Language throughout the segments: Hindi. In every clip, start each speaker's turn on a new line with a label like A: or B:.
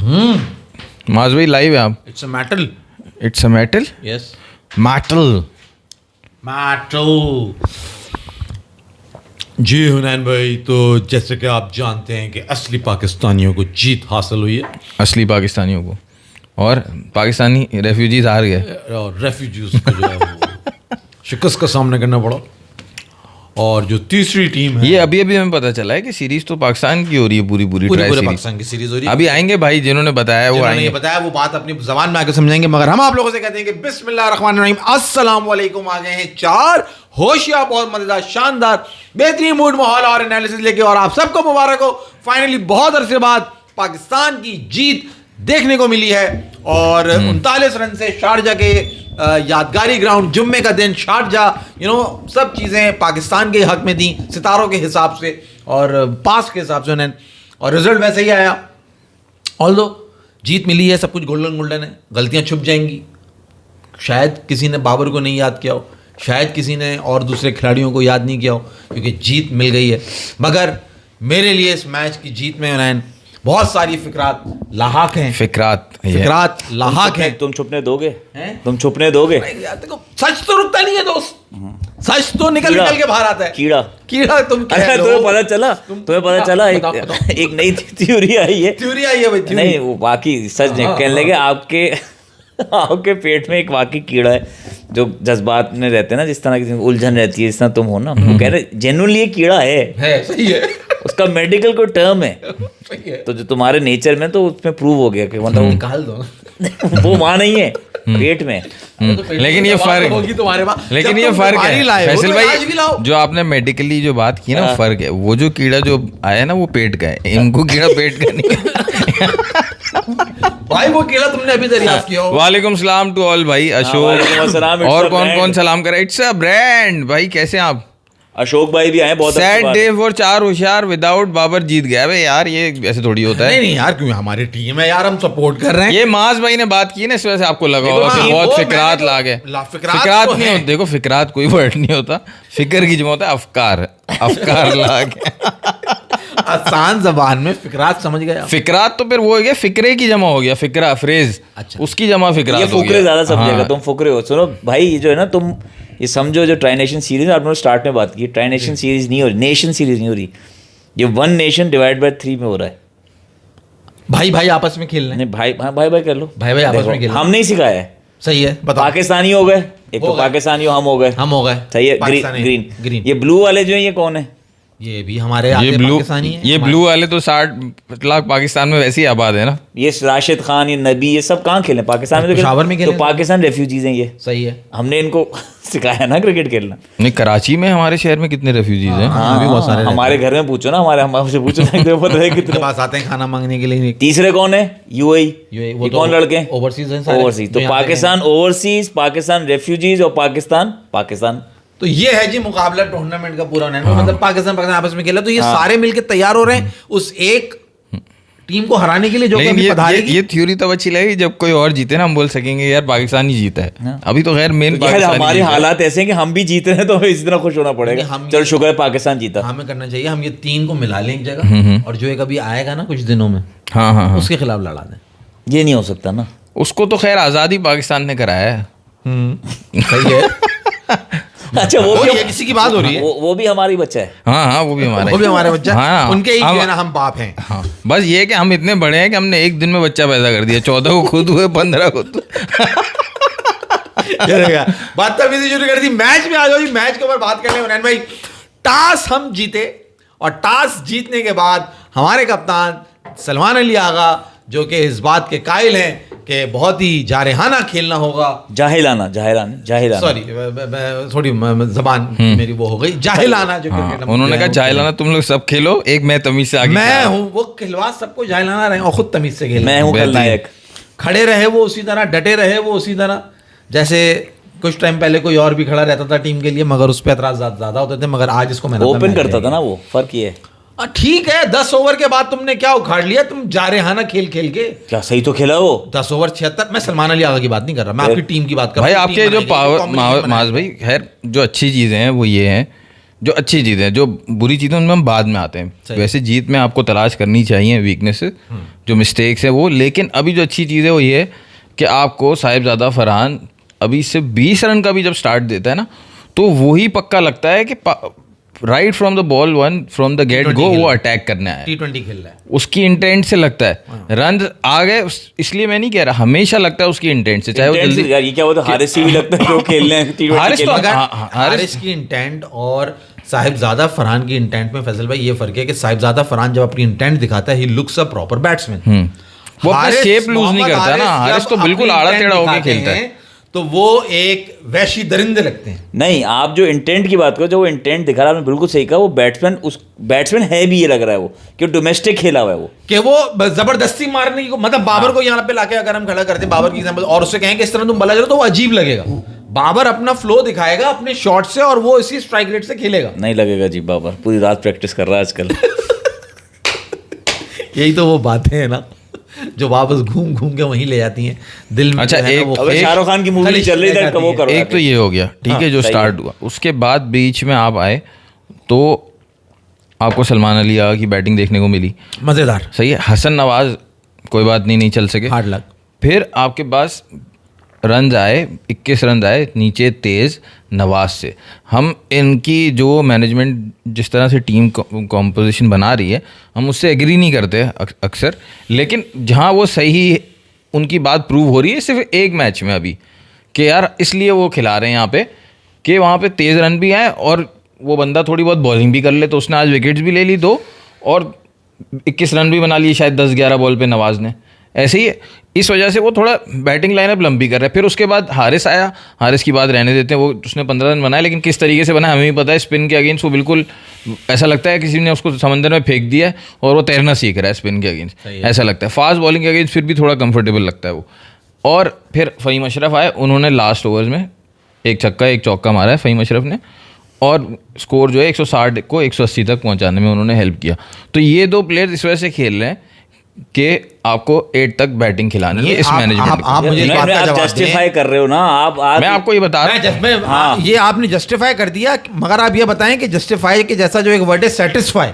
A: माज भाई लाइव है आप?
B: It's a metal.
A: It's a metal?
B: Yes,
A: metal.
B: Metal. जी हुनैन भाई, तो जैसे कि आप जानते हैं कि असली पाकिस्तानियों को जीत हासिल हुई है
A: असली पाकिस्तानियों को, और पाकिस्तानी रेफ्यूजीज हार गए
B: और रेफ्यूजीज को जो है वो शिकस्त का सामना करना पड़ा। और जो तीसरी टीम है,
A: ये अभी अभी हमें पता चला है कि सीरीज तो पाकिस्तान की हो रही है, पूरी
B: पूरे
A: सीरीज
B: पाकिस्तान की सीरीज हो रही है।
A: अभी आएंगे भाई, जिन्होंने बताया वो
B: जिन्होंने
A: आएंगे।
B: ये बताया वो बात अपनी जबान में आके समझाएंगे, मगर हम आप लोगों से कहते हैं कि बिस्मिल्लाहिर्रहमानिर्रहीम, अस्सलाम वालेकुम। आ गए हैं 4 होशियार, बहुत मजेदार, शानदार, बेहतरीन मूड, माहौल और एनालिसिस लेके, और आप सबको मुबारक हो। फाइनली बहुत अरसे बाद पाकिस्तान की जीत देखने को मिली है, और 39 रन से शारजा के यादगारी ग्राउंड, जुम्मे का दिन, शारजा, सब चीज़ें पाकिस्तान के हक में दी, सितारों के हिसाब से और पास के हिसाब से उन्हें, और रिजल्ट वैसे ही आया। ऑल्दो जीत मिली है, सब कुछ गोल्डन गोल्डन है, गलतियां छुप जाएंगी। शायद किसी ने बाबर को नहीं याद किया हो, शायद किसी ने और दूसरे खिलाड़ियों को याद नहीं किया हो, क्योंकि जीत मिल गई है। मगर मेरे लिए इस मैच की जीत में उन्हें बहुत सारी फिक्रात लाहाक हैं। फिक्रात लाहाक हैं।
C: तुम छुपने दोगे? तुम छुपने दोगे?
B: यार देखो, सच तो रुकता नहीं है दोस्त, सच तो निकल के बाहर आता है। कीड़ा तुम
C: तुम्हें पता चला? तुम्हें पता चला? एक नई थ्योरी आई है।
B: थ्योरी आई है भाई?
C: नहीं, वो बाकी सच नहीं कहने लगे। आपके पेट में एक वाकई कीड़ा है जो जज्बात में रहते हैं ना, जिस तरह की उलझन रहती है, जिस तरह तुम हो ना, वो कह रहे जेन्युइनली ये कीड़ा है।
B: सही है।
C: उसका मेडिकल कोई टर्म है।
B: सही है।
C: तो जो तुम्हारे नेचर में, तो उसमें प्रूव हो गया कि मतलब
B: निकाल दो
C: वो वहाँ नहीं है, पेट में।
A: लेकिन ये फर्क
B: होगी तुम्हारे पास,
A: लेकिन ये फर्क है फैसल भाई, जो आपने मेडिकली जो बात की ना, फर्क है। वो जो कीड़ा जो आया ना, वो पेट का है, इनको कीड़ा पेट का नहीं।
B: भाई वो कीड़ा तुमने अभी दरियाफ्त किया।
A: वालेकुम सलाम टू ऑल भाई, अशोक और कौन कौन सलाम करा। इट्स अ ब्रांड भाई, कैसे आप?
C: अशोक भाई भी आए, बहुत
A: सैड डे फॉर 4 होशियार, विदाउट बाबर जीत गया भाई। यार ये ऐसे थोड़ी होता है।
B: नहीं यार, क्यों? हमारी टीम है यार, हम सपोर्ट कर रहे हैं।
A: ये माज भाई ने बात की ना, इस वजह से आपको लगा होगा कि बहुत फिक्रात ला गए। फिक्रात नहीं होता, देखो फिक्रात कोई वर्ड नहीं होता, फिक्र की जमा होता है अफकार ला के।
B: आसान जबान में फिक्रात समझ गया।
A: फिक्रात तो फिर वो हो गया, फिक्रे की जमा हो गया, फिक्रा फ्रेज।
B: अच्छा,
A: उसकी जमा फिक्रात हो गया।
C: फुकरे ज्यादा समझेगा। तुम फुकरे हो। सुनो भाई, ये जो है ना, तुम ये समझो, जो ट्राई नेशन सीरीज, आपने स्टार्ट में बात की, ट्राई नेशन सीरीज नहीं हो रही, नेशन सीरीज नहीं हो रही, ये 1 नेशन डिवाइड बाय 3 में हो रहा है।
B: भाई आपस में खेल रहे हैं।
C: भाई कर लो, भाई
B: आपस में खेल।
C: हम नहीं सिखाया है।
B: सही है, बताओ।
C: पाकिस्तानी हो गए, एक तो पाकिस्तानी हो, हम हो गए। सही है। ग्रीन। ये ब्लू वाले जो है, ये कौन है?
B: ये भी हमारे पाकिस्तानी है।
A: ये ब्लू वाले तो 60 लाख पाकिस्तान में वैसे ही आबाद है ना।
C: ये राशिद खान, ये नबी, ये सब कहाँ खेले? पाकिस्तान में
B: पेशावर में खेले।
C: तो पाकिस्तान रेफ्यूजीज हैं ये।
B: सही है।
C: हमने इनको सिखाया ना क्रिकेट खेलना।
A: नहीं, कराची में हमारे शहर में कितने रेफ्यूजीज हैं?
B: हाँ, भी बहुत सारे।
C: हमारे घर में पूछो ना, हमसे पूछो
B: कितने पास आते हैं खाना मांगने के लिए।
C: तीसरे कौन है? यूएई। वो कौन लड़के?
B: ओवरसीज हैं।
C: ओवरसीज तो पाकिस्तान ओवरसीज, पाकिस्तान रेफ्यूजीज, और पाकिस्तान।
B: तो ये है जी मुकाबला टूर्नामेंट का पूरा। मतलब पाकिस्तान आपस में खेला, तो ये सारे मिलके तैयार हो रहे हैं उस एक टीम को हराने के लिए, जो
A: ये थ्योरी तब अच्छी लगी जब कोई और जीते ना, हम बोल सकेंगे यार पाकिस्तान ही जीता है। अभी तो खैर मेन
C: हमारे हालात ऐसे हैं कि हम भी जीते हैं, तो हमें इसी तरह खुश होना पड़ेगा। चलो शुक्र है पाकिस्तान जीता।
B: हमें करना चाहिए, हम ये 3 को मिला लें एक जगह, और जो एक अभी आएगा ना कुछ दिनों में,
A: हाँ,
B: उसके खिलाफ लड़ा दें।
C: ये नहीं हो सकता ना।
A: उसको तो खैर आज़ादी पाकिस्तान ने कराया है।
B: सही है।
C: अच्छा, वो
B: भी किसी की बात हो रही है।
C: वो भी हमारी बच्चा है।
A: हाँ, वो भी हमारे
B: बच्चा। हाँ, उनके ही जो है ना, हम बाप हैं।
A: हाँ, बस ये कि हम इतने बड़े हैं कि हमने एक दिन में बच्चा पैदा कर दिया। 14 को खुद हुए, 15 को
B: बदतमीजी शुरू कर दी। मैच में आ जाओ जी, मैच के ऊपर बात कर ले उन्नैन भाई। टॉस हम जीते, और टॉस जीतने के बाद हमारे कप्तान सलमान अली आगा, जो कि इस बात के कायल हैं कि बहुत ही जारहाना खेलना होगा।
C: जाहिलाना
B: सॉरी, थोड़ी जबान मेरी वो हो गई, जाहिलाना। जो
A: उन्होंने कहा जाहिलाना तुम लोग सब खेलो, एक मैं तमीज से आगे।
B: मैं हूँ वो खिलवाड़, सबको जाहिलाना रहे और खुद तमीज से खेल।
C: मैं हूँ खलनायक।
B: खड़े रहे वो उसी तरह, डटे रहे वो उसी तरह, जैसे कुछ टाइम पहले कोई और भी खड़ा रहता था टीम के लिए, मगर उस पर एतराज ज्यादा होते थे। मगर आज इसको मैंने
C: ओपन करता था ना, वो फर्क ये है।
B: ठीक है, 10 ओवर के बाद तुमने क्या उखाड़ लिया? तुम जारहाना खेल के
C: क्या सही तो खेला वो।
B: 10 ओवर 76। मैं सलमान अली आगा की बात नहीं कर रहा, मैं आपकी टीम की बात कर
A: रहा हूं। भाई आपके जो माज भाई, खैर जो अच्छी चीजें हैं वो ये हैं जो अच्छी चीज़ें हैं, जो बुरी चीज़ें उनमें हम बाद में आते हैं। वैसे जीत में आपको तलाश करनी चाहिए वीकनेसेस, जो मिस्टेक्स है वो, लेकिन अभी जो अच्छी चीज़ है वो ये है कि आपको साहिबजादा फरहान अभी से 20 रन का भी जब स्टार्ट देता है ना, तो वही पक्का लगता है कि right from the ball one, from the get go वो अटैक करना है,
B: T20 खेल रहा है,
A: उसकी इंटेंट से लगता है। रन आ गए इसलिए मैं नहीं कह रहा, हमेशा लगता है उसकी इंटेंट से, चाहे वो जल्दी।
C: यार ये क्या होता है, हारिस से भी लगता है जो खेल रहे हैं
A: हारिस तो
B: हारिस की इंटेंट और साहिबजादा फरहान की इंटेंट में फैसल भाई ये फर्क है कि साहिबजादा फरहान जब अपनी इंटेंट दिखाता है, he looks a proper batsman.
A: वो अपना शेप लूज नहीं करता ना, हारिस तो बिल्कुल आड़ा टेढ़ा होकर खेलता है,
B: तो वो एक वैशी दरिंदे लगते हैं।
C: नहीं, आप जो इंटेंट की बात करो, जो वो इंटेंट दिखा रहा है, आपने बिल्कुल सही कहा। वो बैट्समैन है भी, ये लग रहा है वो कि डोमेस्टिक खेला हुआ है वो,
B: कि वो जबरदस्ती मारने की, मतलब बाबर को यहाँ पे लाके अगर हम खड़ा करते हैं बाबर की एग्जांपल, और उससे कहें कि इस तरह तुम बल्ला चलो, तो वो अजीब लगेगा। बाबर अपना फ्लो दिखाएगा अपने शॉट से और वो इसी स्ट्राइक रेट से खेलेगा।
C: नहीं लगेगा जी, बाबर पूरी रात प्रैक्टिस कर रहा है आजकल।
B: यही तो वो बातें हैं ना जो वापस घूम घूम के वहीं ले जाती हैं दिल में।
A: अच्छा, एक
C: शाहरुख खान की मूवी चल रही है, वो करो।
A: एक तो ये हो गया, ठीक है, जो स्टार्ट हुआ, उसके बाद बीच में आप आए तो आपको सलमान अली आगा की बैटिंग देखने को मिली,
B: मजेदार,
A: सही है। हसन नवाज कोई बात नहीं चल सके,
B: हार्ड लक।
A: फिर आपके पास रन आए, 21 रन आए नीचे तेज नवाज से। हम इनकी जो मैनेजमेंट जिस तरह से टीम कॉम्पोजिशन बना रही है, हम उससे एग्री नहीं करते अक्सर, लेकिन जहाँ वो सही उनकी बात प्रूव हो रही है सिर्फ एक मैच में अभी, कि यार इसलिए वो खिला रहे हैं यहाँ पे कि वहाँ पे तेज़ रन भी आए और वो बंदा थोड़ी बहुत बॉलिंग भी कर ले, तो उसने आज विकेट्स भी ले ली 2 और 21 रन भी बना लिए शायद 10-11 बॉल पे नवाज ने। ऐसे ही इस वजह से वो थोड़ा बैटिंग लाइनअप लंबी कर रहा है। फिर उसके बाद हारिस आया, हारिस की बात रहने देते हैं, वो उसने 15 रन बनाए, लेकिन किस तरीके से बनाया हमें भी पता है। स्पिन के अगेंस्ट वो बिल्कुल ऐसा लगता है किसी ने उसको समंदर में फेंक दिया है और वो तैरना सीख रहा है स्पिन के अगेंस्ट, ऐसा लगता है। फास्ट बॉलिंग के अगेंस्ट फिर भी थोड़ा कंफर्टेबल लगता है वो। और फिर फ़हीम अशरफ आए, उन्होंने लास्ट ओवर्स में एक छक्का एक चौका मारा है फ़हीम अशरफ ने, और स्कोर जो है 160 को 180 तक पहुंचाने में उन्होंने हेल्प किया। तो ये 2 प्लेयर्स इस वजह से खेल रहे हैं कि आपको 8 तक बैटिंग खिलानी है इस मैनेजमेंट।
B: आप मुझे इस बात का जवाब
C: जस्टिफाई कर रहे हो ना आप
A: मैं आपको ये बता रहा हूं।
B: हाँ, ये आपने जस्टिफाई कर दिया, मगर आप ये बताएं कि जस्टिफाई के जैसा जो एक वर्ड है सेटिस्फाई,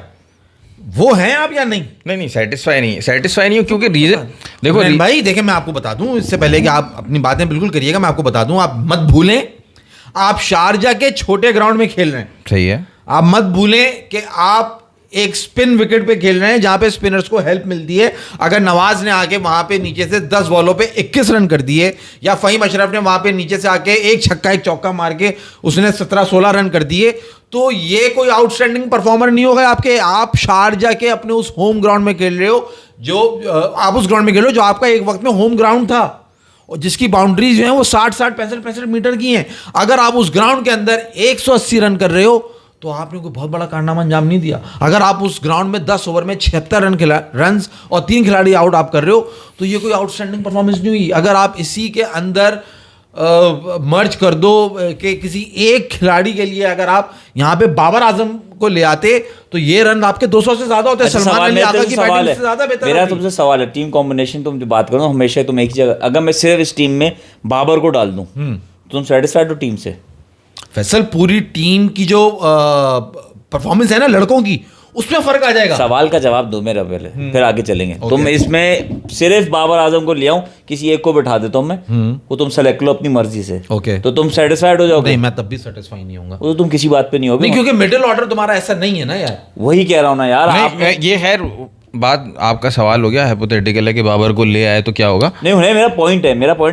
B: वो है आप या नहीं?
A: नहीं सेटिस्फाई नहीं हूँ, क्योंकि रीजन देखो
B: भाई देखिए, मैं आपको बता दूं इससे पहले कि आप अपनी बातें बिल्कुल करिएगा, मैं आपको बता दूं, आप मत भूलें आप शारजा के छोटे ग्राउंड में खेल रहे हैं,
A: सही है।
B: आप मत भूलें कि आप एक स्पिन विकेट पे खेल रहे हैं जहां पे स्पिनर्स को हेल्प मिलती है। अगर नवाज ने आके वहां पे नीचे से 10 बॉलों पे 21 रन कर दिए, या फ़हीम अशरफ ने वहां पे नीचे से आके एक छक्का एक चौका मार के उसने 17-16 रन कर दिए, तो ये कोई आउटस्टैंडिंग परफॉर्मर नहीं होगा आपके। आप शारजा के अपने उस होम ग्राउंड में खेल रहे हो, जो आप उस ग्राउंड में खेल रहे हो जो आपका एक वक्त में होम ग्राउंड था और जिसकी बाउंड्रीज जो है वो 60-60 65-65 मीटर की हैं। अगर आप उस ग्राउंड के अंदर 180 रन कर रहे हो तो आपने कोई बहुत बड़ा कारनामा अंजाम नहीं दिया। अगर आप उस ग्राउंड में 10 ओवर में 76 रन और 3 खिलाड़ी आउट आप कर रहे हो तो ये कोई आउटस्टैंडिंग परफॉर्मेंस नहीं हुई। अगर आप इसी के अंदर मर्ज कर दो कि किसी एक खिलाड़ी के लिए अगर आप यहाँ पे बाबर आजम को ले आते तो ये रन आपके 200 से ज्यादा होते। सलमान अली आगा की बैटिंग से ज्यादा बेहतर।
C: मेरा तुमसे सवाल है, टीम कॉम्बिनेशन तुम जो बात करो हमेशा तुम एक ही जगह, अगर मैं सिर्फ इस टीम में बाबर को डाल दूं तुम सेटिस्फाइड हो टीम से?
B: फैसल, पूरी टीम की जो परफॉर्मेंस है ना लड़कों की, उसमें फर्क आ जाएगा।
C: सवाल का जवाब दो मेरा पहले, फिर आगे चलेंगे। तुम इसमें सिर्फ बाबर आजम को ले आऊं, किसी एक को बैठा देता हूं मैं, वो तुम सेलेक्ट लो अपनी मर्जी से, तो तुम सेटिस्फाइड हो जाओगे?
B: नहीं, मैं तब भी सेटिस्फाई नहीं होऊंगा।
C: वो तो तुम किसी बात पे नहीं होगे,
B: क्योंकि मिडिल ऑर्डर तुम्हारा ऐसा नहीं है ना यार।
C: वही कह रहा हूं ना यार।
A: ये खैर बात आपका सवाल हो गया, हाइपोथेटिकल है कि बाबर को ले आए तो क्या होगा।
C: नहीं, मेरा पॉइंट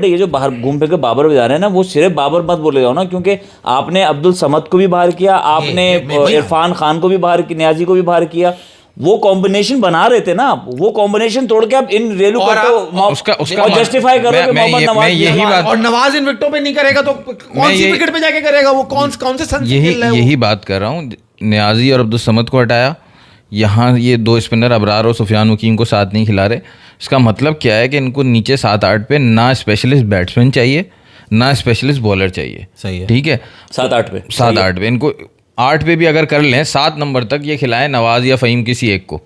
C: है ये जो बाहर घूम फिर के बाबर बजा रहे हैं ना, वो सिर्फ बाबर मत बोले जाओ ना, क्योंकि आपने अब्दुल समद को भी बाहर किया, आपने इरफान खान को भी बाहर किया, नियाजी को भी बाहर किया। वो कॉम्बिनेशन बना रहे थे ना, वो कॉम्बिनेशन तोड़ के आप इन रेलू को जस्टिफाई करो कि मोहम्मद नवाज,
A: यही बात,
B: और नवाज इन विकेटों पे नहीं करेगा तो कौन सी विकेट पे जाके करेगा? वो कौन से सन
A: यही बात कर रहा हूँ। नियाजी और अब्दुल समद को हटाया, यहाँ ये 2 स्पिनर अबरार और सुफियान वकीम को साथ नहीं खिला रहे। इसका मतलब क्या है कि इनको नीचे 7-8 पे ना स्पेशलिस्ट बैट्समैन चाहिए ना स्पेशलिस्ट बॉलर चाहिए।
B: सही है,
A: ठीक है।
C: 7-8
A: पे इनको 8 पे भी अगर कर लें 7 नंबर तक ये खिलाएं नवाज या फ़हीम किसी एक को,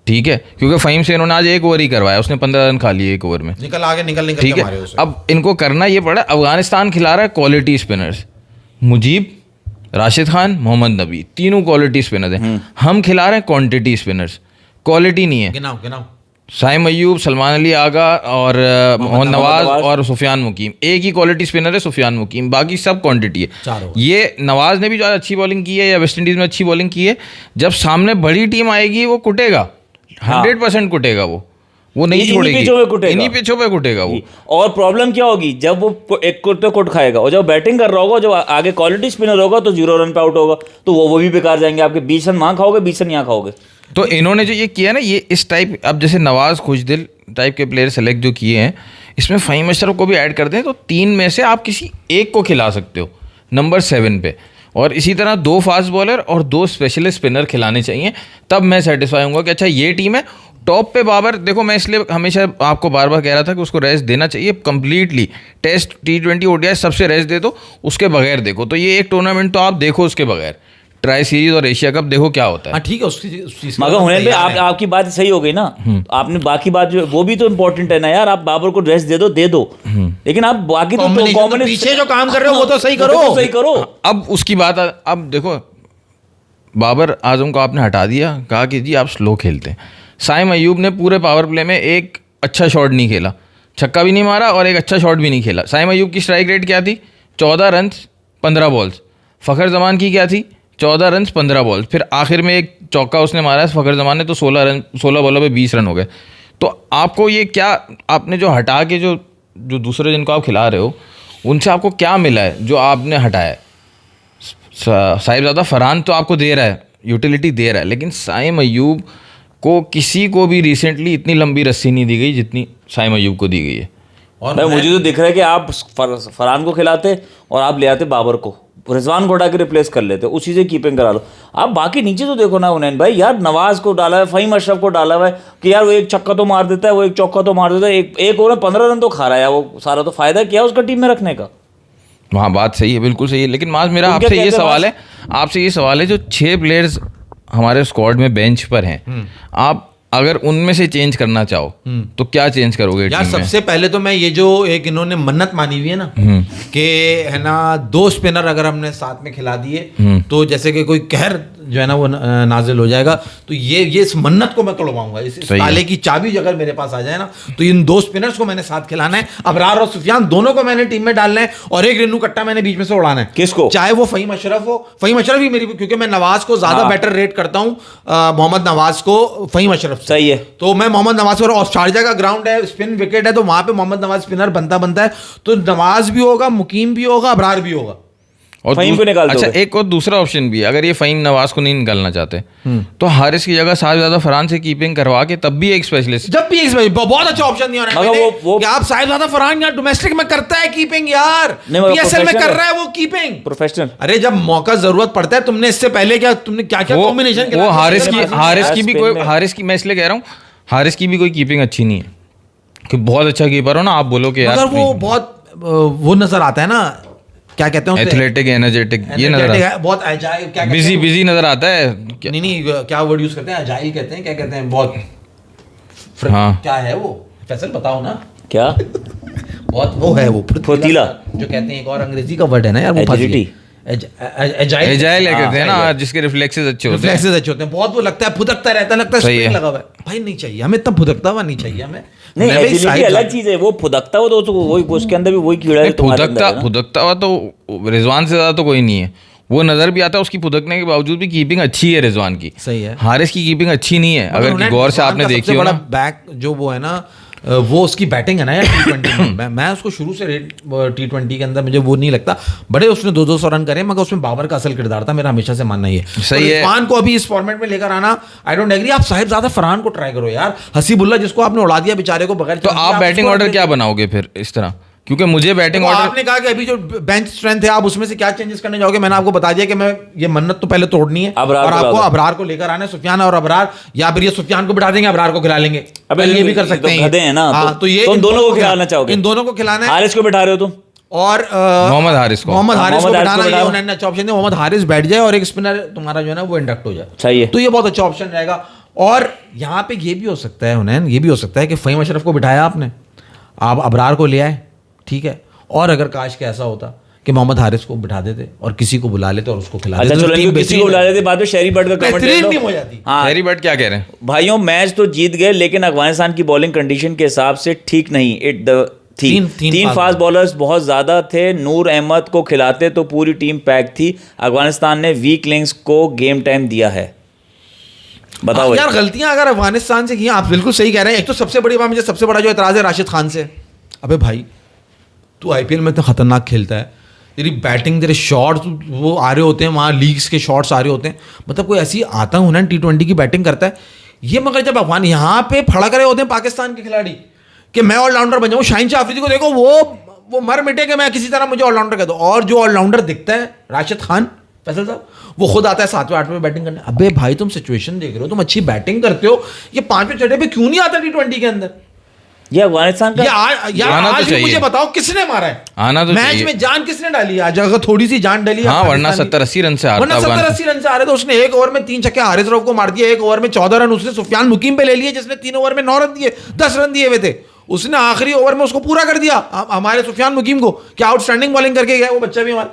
A: ठीक है। क्योंकि फ़हीम से इन्होंने आज 1 ओवर ही करवाया, उसने 15 रन खा लिए 1 ओवर में,
B: निकल
A: ठीक है। अब इनको करना ये पड़ा, अफगानिस्तान खिला रहा है क्वालिटी स्पिनर्स, मुजीब, राशिद खान, मोहम्मद नबी, तीनों क्वालिटी स्पिनर हैं। हम खिला रहे हैं क्वांटिटी स्पिनर्स, क्वालिटी नहीं है।
B: गिनाओ गिनाओ।
A: साइम अयूब, सलमान अली आगा और मोहम्मद नवाज और सुफियान मुकीम, एक ही क्वालिटी स्पिनर है सुफियान मुकीम, बाकी सब क्वांटिटी है।
B: चारों।
A: ये नवाज ने भी जो आज अच्छी बॉलिंग की है या वेस्ट इंडीज में अच्छी बॉलिंग की है, जब सामने बड़ी टीम आएगी वो कुटेगा, 100% कुटेगा, वो नहीं छोड़ेगी, इन्हीं पिचों पे कुटेगा वो।
C: और प्रॉब्लम क्या होगी, जब वो एक कुट खाएगा और जब बैटिंग कर रहा होगा, जब आगे क्वालिटी स्पिनर होगा तो 0 रन पे आउट होगा, तो वो भी बेकार जाएंगे आपके। 20 रन वहां खाओगे, 20 रन यहाँ खाओगे।
A: तो इन्होंने जो ये किया ना, ये इस टाइप, अब जैसे नवाज, खुशदिल टाइप के प्लेयर सेलेक्ट जो किए हैं, इसमें फ़हीम अशरफ को भी ऐड कर दें तो 3 में से आप किसी एक को खिला सकते हो नंबर 7 पे, और इसी तरह 2 फास्ट बॉलर और 2 स्पेशलिस्ट स्पिनर खिलाने चाहिए, तब मैं सेटिस्फाई हूँगा कि अच्छा ये टीम है। टॉप पे बाबर, देखो मैं इसलिए हमेशा आपको बार बार कह रहा था कि उसको रेस्ट देना चाहिए कंप्लीटली, टेस्ट, T20, ODI सबसे रेस्ट दे दो, उसके बगैर देखो। तो ये एक टूर्नामेंट तो आप देखो उसके बगैर, ट्राई सीरीज और एशिया कप देखो क्या होता है।
B: ठीक है, उसकी
C: मगर हुनैन भाई आपकी बात सही हो गई ना, आपने बाकी बात जो वो भी तो इम्पोर्टेंट है ना यार, आप बाबर को रेस्ट दे दो, लेकिन आप बाकी तो
B: पीछे जो काम कर रहे हो वो तो सही करो।
A: अब उसकी बात, अब देखो बाबर आजम को आपने हटा दिया, कहा कि जी आप स्लो खेलते हैं। साइम अयूब ने पूरे पावर प्ले में एक अच्छा शॉट नहीं खेला, छक्का भी नहीं मारा और एक अच्छा शॉट भी नहीं खेला। साइम अयूब की स्ट्राइक रेट क्या थी? 14 रन 15 बॉल्स। फ़खर जमान की क्या थी? 14 रन 15 बॉल्स। फिर आखिर में एक चौका उसने मारा है फ़खर जमान ने, तो 16 बॉलों पे 20 रन हो गए। तो आपको ये क्या, आपने जो हटा के जो दूसरे जिनको आप खिला रहे हो, उनसे आपको क्या मिला है जो आपने हटाया है? साहिबजादा फरहान तो आपको दे रहा है, यूटिलिटी दे रहा है, लेकिन साइम अयूब को किसी को भी रिसेंटली इतनी लंबी रस्सी नहीं दी गई जितनी साइम अयूब को दी गई है।
C: और मुझे तो दिख रहा है कि आप फरहान को खिलाते और आप ले आते बाबर को, रिजवान को हटा के रिप्लेस कर लेते, उसी से कीपिंग करा लो। आप बाकी नीचे तो देखो ना हुनैन भाई, यार नवाज को डाला है, फ़हीम अशरफ को डाला हुआ है कि यार वो एक छक्का तो मार देता है, वो एक चौका तो मार देता है, एक ओवर 15 रन तो खा रहा है, वो सारा तो फायदा क्या उसका टीम में रखने का।
A: वहाँ बात सही है, बिल्कुल सही है, लेकिन माज मेरा आपसे ये सवाल है, जो 6 प्लेयर्स हमारे स्क्वाड में बेंच पर हैं, आप अगर उनमें से चेंज करना चाहो तो क्या चेंज करोगे
B: यार? सबसे पहले तो मैं ये जो एक इन्होंने मन्नत मानी हुई है ना कि है ना 2 स्पिनर अगर हमने साथ में खिला दिए तो जैसे कि कोई कहर जो है ना वो नाजिल हो जाएगा, तो ये इस मन्नत को मैं तोड़वाऊंगा। इस ताले की चाबी अगर मेरे पास आ जाए ना, तो इन 2 स्पिनर्स को मैंने साथ खिलाना है, अबरार और सुफियान दोनों को मैंने टीम में डालना है, और एक रिन्नू कट्टा मैंने बीच में से उड़ाना है।
C: किसको?
B: चाहे वो फ़हीम अशरफ हो, फ़हीम अशरफ ही मेरी, क्योंकि मैं नवाज को ज्यादा बेटर रेट करता हूँ मोहम्मद नवाज को फ़हीम अशरफ से।
C: सही है, तो
B: मैं मोहम्मद नवाज को, और शारजा का ग्राउंड है, स्पिन विकेट है, तो वहां पे मोहम्मद नवाज स्पिनर बनता है, तो नवाज भी होगा, मुकीम भी होगा, अबरार भी होगा,
A: और
C: फ़हीम को निकाल
A: अच्छा एक और दूसरा ऑप्शन भी है, अगर ये फ़हीम नवाज को नहीं निकालना चाहते तो हारिस की जगह साहिबजादा फरहान से कीपिंग करवा के तब भी एक स्पेशलिस्ट,
B: जब भी बहुत अच्छा ऑप्शन दिया कि आप साहिबजादा फरहान यार डोमेस्टिक में करता है कीपिंग, यार PSL में कर रहा है वो कीपिंग
C: प्रोफेशनल।
B: अरे जब मौका जरूरत पड़ता है, तुमने इससे पहले तुमने क्या कॉम्बिनेशन
A: वो हारिस की मैं इसलिए कह रहा हूँ, हारिस की भी कोई कीपिंग अच्छी नहीं है कि बहुत अच्छा कीपर हो ना, आप बोलो कि
B: यार वो बहुत वो नजर आता है ना, क्या कहते हैं,
A: एथलेटिक, एनर्जेटिक, ये नजर आता है,
B: बहुत एजाइल, क्या
A: बिजी नजर आता है।
B: नहीं क्या वर्ड यूज करते हैं, एजाइल कहते हैं, क्या कहते हैं, बहुत,
A: हाँ
B: क्या है वो, फैसल बताओ ना
C: क्या,
B: बहुत वो है, वो
C: फुर्तीला
B: जो कहते हैं, एक और अंग्रेजी का वर्ड है ना यार, वो
A: एजाइल कहते हैं ना, जिसके रिफ्लेक्सेस अच्छे होते हैं, बहुत वो लगता है फुदकता रहता है, लगता है स्प्रिंग लगा हुआ है। भाई नहीं चाहिए हमें, इतना फुदकता हुआ नहीं चाहिए हमें।
C: नहीं, एजिलिटी अलग चीज है, वो फुदकता हुआ तो वही, उसके अंदर भी वही कीड़ा है।
A: फुदकता हुआ तो रिजवान से ज्यादा तो कोई नहीं है, वो नजर भी आता है, उसकी फुदकने के बावजूद भी कीपिंग अच्छी है रिजवान की,
B: सही है।
A: हारिस की कीपिंग अच्छी नहीं है, अगर गौर से आपने देखी हो ना,
B: बैक जो वो है ना, वो उसकी बैटिंग है ना यार T20 में, मैं उसको शुरू से T20 के अंदर मुझे वो नहीं लगता, बड़े उसने 200 रन करे, मगर उसमें बाबर का असल किरदार था, मेरा हमेशा से मानना ही है।
A: सही है।
B: इरफान को अभी इस फॉर्मेट में लेकर आना, आई डोंट एग्री। आप साहिबजादा फरहान को ट्राई करो यार, हसीबुल्ला जिसको आपने उड़ा दिया बेचारे को बगैर,
A: तो आप बैटिंग ऑर्डर क्या बनाओगे फिर इस तरह? क्योंकि मुझे बैटिंग ऑर्डर,
B: आपने कहा कि अभी जो बेंच स्ट्रेंथ है आप उसमें से क्या चेंजेस करने जाओगे, मैंने आपको बता दिया कि मैं ये मन्नत तो पहले तोड़नी है, और आपको अबरार को लेकर आना है, सुफियान और अबरार, या फिर ये सुफियान को बिठा देंगे, अबरार को खिला लेंगे,
C: अब
B: ये भी कर सकते हैं
C: ना,
B: तो ये
C: तुम दोनों को खिलाना चाहोगे,
B: इन दोनों को खिलाना है।
C: हारिस को बिठा रहे हो तुम,
B: और
A: मोहम्मद हारिस को
B: बिठाना, ये उन्होंने अच्छा ऑप्शन दिया, मोहम्मद हारिस बैठ जाए और एक स्पिनर तुम्हारा जो है ना वो इंडक्ट हो जाए,
C: सही है,
B: तो ये बहुत अच्छा ऑप्शन रहेगा। और यहाँ पे ये भी हो सकता है हुनैन, ये भी हो सकता है कि फ़हीम अशरफ को बिठाया आपने, आप अबरार को ले आए, ठीक है, और अगर काश के ऐसा होता कि मोहम्मद हारिस को बिठा देते और किसी को बुला लेते और उसको खिला
C: अच्छा
B: देते,
C: चलो,
B: टीम
C: इनको किसी को बुला लेते, बाद में शहरी बट का कमेंट ले
B: बेहतरीन
C: लो।
B: टीम हो जाती।
C: हाँ
A: हैरी बट क्या कह रहे हैं?
C: भाइयों, मैच तो जीत गए लेकिन अफगानिस्तान की बॉलिंग कंडीशन के हिसाब से ठीक नहीं। तीन फास्ट बॉलर्स बहुत ज्यादा थे। नूर अहमद को खिलाते तो पूरी टीम पैक थी। अफगानिस्तान ने वीक लिंक्स को गेम टाइम दिया है। बताओ
B: यार, गलतियां अगर अफगानिस्तान से की, आप बिल्कुल सही कह रहे हैं। एक तो सबसे बड़ी बात, मुझे सबसे बड़ा जो एतराज है राशिद खान से, अबे भाई तू आईपीएल में इतना खतरनाक खेलता है, तेरी बैटिंग, तेरे शॉट्स वो आ रहे होते हैं, वहाँ लीग्स के शॉट्स आ रहे होते हैं, मतलब कोई ऐसी आता होना T20 की बैटिंग करता है ये, मगर जब अफगान यहाँ पे फड़क रहे होते हैं पाकिस्तान के खिलाड़ी कि मैं ऑलराउंडर बन जाऊँ, शाहीन शाह अफरीदी को देखो, वो मर मिटे कि मैं किसी तरह मुझे ऑलराउंडर कह दो, और जो ऑलराउंडर दिखता है राशिद खान फैसल साहब, वो खुद आता है 7वें 8वें बैटिंग करने। अबे भाई तुम सिचुएशन देख रहे हो, तुम अच्छी बैटिंग करते हो, ये 5वें 6वें पे क्यों नहीं आता T20 के अंदर?
C: ये अफगानिस्तान का
A: आना तो
B: आज भी
A: चाहिए।
B: मुझे बताओ किसने मारा है?
A: आना तो
B: मैच
A: चाहिए।
B: में जान किसने डाली है आज? अगर थोड़ी सी जान डाली है,
A: हाँ, वरना
B: पाकिस्तान की-
A: 70-80 रन से हारता
B: वरना 70-80 रन से आ रहे, तो उसने एक ओवर में 3 छक्के हारिस रऊफ को मार दिया, एक ओवर में 14 रन उसने सुफियान मुकीम पे ले लिए, जिसने 3 ओवर में 9 रन दिए, 10 रन दिए हुए थे, उसने आखिरी ओवर में उसको पूरा कर दिया हमारे सुफियान मुकीम को। क्या आउटस्टैंडिंग बॉलिंग करके गया वो बच्चा भी हमारा।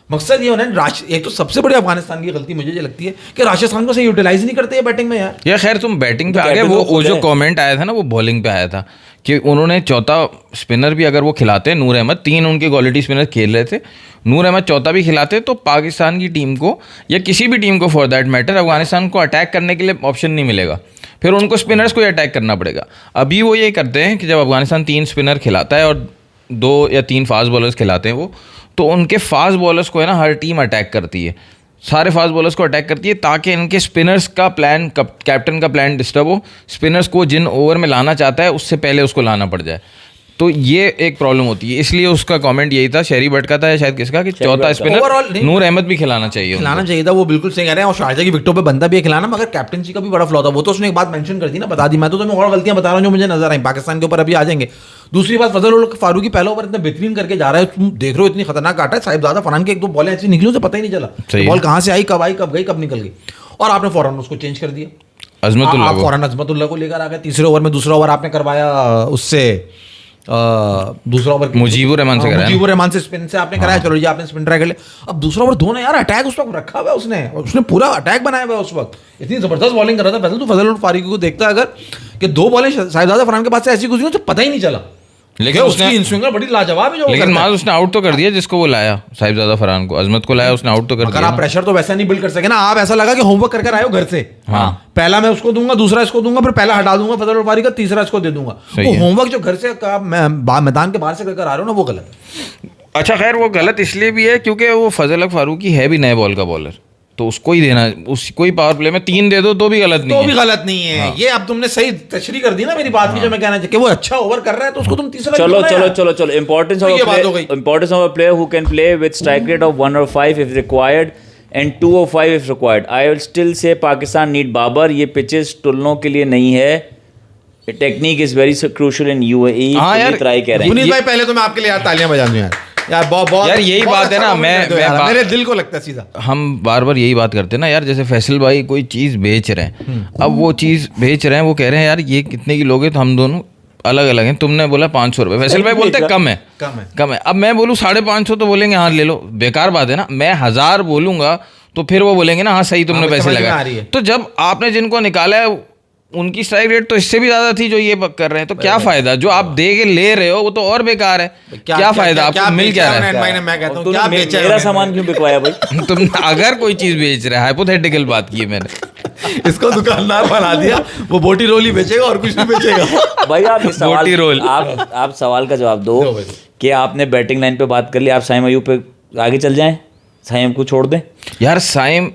B: मकसद ये होना है, एक तो सबसे बड़ी अफगानिस्तान की गलती मुझे ये लगती है कि राशिद खान को सही यूटिलाइज नहीं करते बैटिंग में यार।
A: या खैर तुम बैटिंग पे
C: तो
A: आ गए,
C: कैप्टन
A: वो
C: तो खुद
A: जो
C: है।
A: कमेंट आया था ना, वो बॉलिंग पे आया था कि उन्होंने चौथा स्पिनर भी अगर वो खिलाते, नूर अहमद, 3 उनके क्वालिटी स्पिनर खेल रहे थे, नूर अहमद चौथा भी खिलाते, तो पाकिस्तान की टीम को या किसी भी टीम को फॉर दैट मैटर अफगानिस्तान को अटैक करने के लिए ऑप्शन नहीं मिलेगा, फिर उनको स्पिनर्स को ही अटैक करना पड़ेगा। अभी वो ये करते हैं कि जब अफगानिस्तान 3 स्पिनर खिलाता है और 2 या 3 फास्ट बॉलर्स खिलाते हैं वो, तो उनके फास्ट बॉलर्स को है ना हर टीम अटैक करती है, सारे फास्ट बॉलर्स को अटैक करती है, ताकि इनके स्पिनर्स का प्लान, कैप्टन का प्लान डिस्टर्ब हो, स्पिनर्स को जिन ओवर में लाना चाहता है उससे पहले उसको लाना पड़ जाए। तो ये एक प्रॉब्लम होती है, इसलिए उसका कमेंट यही था, शहरी बट का था या शायद किसका, कि चौथा
B: Overall
A: स्पिनर
B: नहीं-
A: नूर अहमद भी खिलाना चाहिए
B: खिलाना चाहिए था, वो बिल्कुल सही कह रहे हैं। और शारजा की विकेटों पे बनता भी है खिलाना, मगर कैप्टनसी का भी बड़ा फ्लॉ था। वो तो उसने एक बात मेंशन कर दी ना, बता दी। मैं तो तुम्हें और गलतियां बता रहा हूँ जो मुझे नजर आई पाकिस्तान के ऊपर, अभी आ जाएंगे। दूसरी बात, फजल फारूकी पहला ओवर इतना बेहतरीन करके जा रहा है, तुम देख रहे हो इतनी खतरनाक काटा है, साहिबजादा फरहान के 1-2 बॉलें ऐसी निकली उसे पता ही नहीं चला बॉल कहाँ से आई, कब गई, कब निकल गई, और आपने फौरन उसको चेंज कर दिया।
A: अजमतुल्लाह
B: आप
A: को।
B: फौरन अजमतुल्लाह को लेकर आ गए तीसरे ओवर में। दूसरा ओवर आपने करवाया उससे, दूसरा ओवर
A: मुजीबुर रहमान से कराया।
B: मुजीबुर रहमान से स्पिन से आपने कराया, चलो जी आपने स्पिन ट्राई कर लिया। अब दूसरा ओवर धोना यार, अटैक उस वक्त रखा हुआ है उसने पूरा अटैक बनाया हुआ है उस वक्त, इतनी जबरदस्त बॉलिंग कर रहा था। फैसल, तो फजल फारूकी को देखता अगर कि 2 बॉलें साहिबजादा फरहान के पास से ऐसी गुजरी तो पता ही नहीं चला,
A: लेकिन
B: उसकी इनस्विंगर बड़ी लाजवाब है जो वो
A: लेकिन
B: करता है।
A: माज उसने आउट तो कर दिया जिसको वो लाया, साहिबजादा फरहान को, अजमत को लाया, उसने आउट तो कर
B: अगर
A: दिया
B: आप
A: ना।
B: प्रेशर तो वैसा नहीं बिल्ड कर सके ना, आप ऐसा लगा कि होमवर्क करके आए हो घर से,
A: हाँ।
B: पहला मैं उसको दूंगा, दूसरा इसको दूंगा, फिर पहला हटा दूंगा फजल फारूकी का, तीसरा इसको दे दूंगा।
A: सही
B: वो
A: है।
B: होमवर्क जो घर से मैदान के बाहर से करके आ रहे हो ना, वो गलत है।
A: अच्छा खैर, वो गलत इसलिए भी है क्योंकि वो फजल फारूकी है भी नए बॉल का बॉलर, तो उसको ही देना, उसको ही पावर प्ले में 3 दे दो तो भी गलत नहीं
B: तो
A: है।
B: भी गलत नहीं है। ये अब तुमने सही तशरीह कर दी ना मेरी बात की, जो मैं कहना चाहिए कि वो अच्छा ओवर कर रहा है तो उसको तुम तीसरा
C: चलो
B: क्यों ना
C: चलो
B: यार?
C: चलो चलो इंपॉर्टेंस
B: तो ये बात हो
C: ऑफ
B: गई।
C: Importance of a player who can play with strike rate of 1 or 5 if required and 2 or 5 if required. I will still say Pakistan need Babar. ये पिचेस टुलनों के लिए नहीं है, technique is very crucial in UAE।
A: हाँ यार,
C: ट्राई कह रहे हैं।
B: मुनीस भाई पहले तो मैं आपके लिए यार तालियां बजा दूं यार बहुत बहुत
A: यार यही
B: बहुत
A: बात है
B: अच्छा
A: ना,
B: comment
A: मैं
B: करते हो यार,
A: बा-
B: मेरे दिल को लगता है सीधा।
A: हम बार बार यही बात करते हैं ना यार, जैसे फैसल भाई कोई चीज़ बेच रहे हैं, अब वो चीज़ बेच रहे हैं, वो कह रहे हैं यार ये कितने की लोगे, तो हम दोनों अलग अलग हैं। तुमने बोला 500 रुपये, फैसल भाई बोलते हैं कम है, कम है। अब मैं बोलूँ 550 तो बोलेंगे हाँ ले लो, बेकार बात है ना। मैं 1000 बोलूँगा तो फिर वो बोलेंगे ना हाँ सही तुमने पैसे
B: समझ में आ रही
A: लगाए।
B: है।
A: तो जब आपने जिनको निकाला है उनकी स्ट्राइक रेट तो इससे भी ज्यादा थी जो ये कर रहे हैं, तो क्या फायदा? जो आप दे के ले रहे हो वो तो और बेकार है। क्या फायदा? आपको मिल क्या रहा है?
B: मैं कहता हूं
C: तूने
B: क्या बेचा है
C: मेरा
B: उन्होंने?
C: सामान क्यों बिकवाया भाई?
A: तुम अगर कोई चीज बेच रहा है, हाइपोथेटिकल बात की है मैंने,
B: इसको दुकानदार बना दिया, वो बोटी रोल ही बेचेगा और कुछ नहीं बेचेगा।
C: भाई आप इस सवाल
A: मोटी रोल।
C: आप सवाल का जवाब दो
B: दो भाई।
C: कि आपने बैटिंग लाइन पे बात कर ली, आप साइम अयूब पे आगे चल जाएं, साइम को छोड़ दें।
A: यार साइम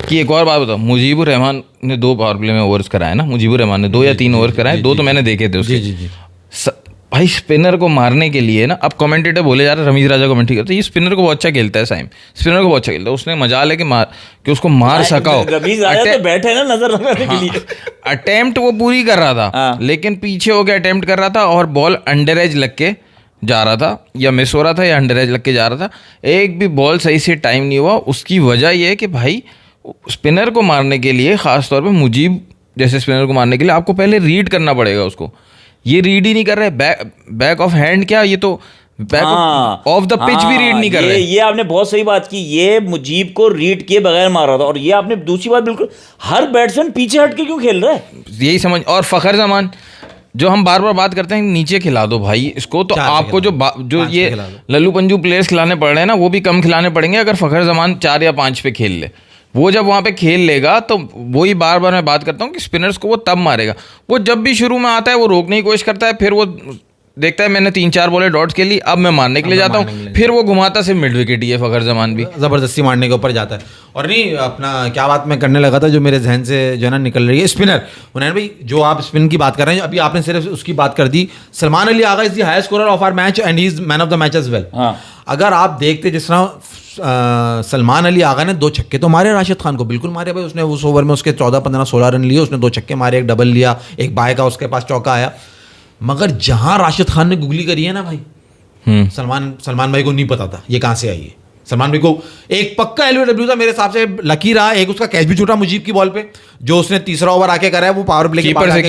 A: की एक और बात बताओ, मुजीबुर रहमान ने 2 पावर प्ले में ओवर्स कराए ना, मुजीबुर रहमान ने 2 या 3 ओवर कराए, 2 तो मैंने देखे थे उसके।
B: जी।
A: भाई स्पिनर को मारने के लिए ना, अब कमेंटेटर बोले जा रहे, रमीज राजा कमेंटी करते, ये स्पिनर को बहुत अच्छा खेलता है साइम, स्पिनर को बहुत अच्छा खेलता है, उसने मजाल है कि उसको मार सका हो।
C: रमीज राजा तो बैठे ना नजर लगाने के लिए।
A: अटेम्प्ट वो पूरी कर रहा था,
C: हाँ।
A: लेकिन पीछे होकर अटेम्प्ट कर रहा था और बॉल अंडर एज लग के जा रहा था, या मिस हो रहा था या अंडर एज लग के जा रहा था, एक भी बॉल सही से टाइम नहीं हुआ। उसकी वजह यह है कि भाई स्पिनर को मारने के लिए, खास तौर पे मुजीब जैसे स्पिनर को मारने के लिए, आपको पहले रीड करना पड़ेगा उसको। ये रीड ही नहीं कर रहे, बैक ऑफ हैंड क्या, ये तो ऑफ द पिच भी रीड नहीं कर रहे।
C: ये आपने बहुत सही बात की, ये मुजीब को रीड किए बगैर मार रहा था। और ये आपने दूसरी बात बिल्कुल, हर बैट्समैन पीछे हट के क्यों खेल रहा है,
A: यही समझ। और फखर जमान जो हम बार बार बात करते हैं नीचे खिला दो भाई इसको, तो आपको जो ये लल्लू पंजू प्लेयर्स खिलाने पड़ रहे हैं ना, वो भी कम खिलाने पड़ेंगे अगर फखर जमान 4 या 5 पे खेल ले। वो जब वहाँ पे खेल लेगा तो वही बार बार मैं बात करता हूँ कि स्पिनर्स को वो तब मारेगा। वो जब भी शुरू में आता है वो रोकने की कोशिश करता है, फिर वो देखता है मैंने 3-4 बॉलें डॉट्स खेली, अब मैं मारने के लिए जाता हूँ, फिर वो घुमाता सिर्फ मिड विकेट ही है फखर जमान भी,
B: जबरदस्ती मारने के ऊपर जाता है। और नहीं अपना क्या बात मैं करने लगा था जो मेरे जहन से जो है ना निकल रही है, स्पिनर उन्होंने भाई जो आप स्पिन की बात कर रहे हैं, अभी आपने सिर्फ उसकी बात कर दी। Salman Ali Agha is the highest scorer of our match and he is man of the match as well. अगर आप देखते जिस तरह सलमान अली आगा ने 2 छक्के तो मारे राशिद खान को, बिल्कुल मारे भाई, उसने उस ओवर में उसके 14-15-16 रन लिए, उसने 2 छक्के मारे, एक डबल लिया, एक बाय का उसके पास चौका आया। मगर जहां राशिद खान ने गुगली करी है ना भाई, सलमान भाई को नहीं पता था ये कहां से आई है। सलमान भाई को एक पक्का एलबीडब्ल्यू था मेरे हिसाब से, लकी रहा। एक उसका कैच भी छूटा मुजीब की बॉल पे, जो उसने तीसरा ओवर आके करा है, वो पावर प्ले
A: कीपर से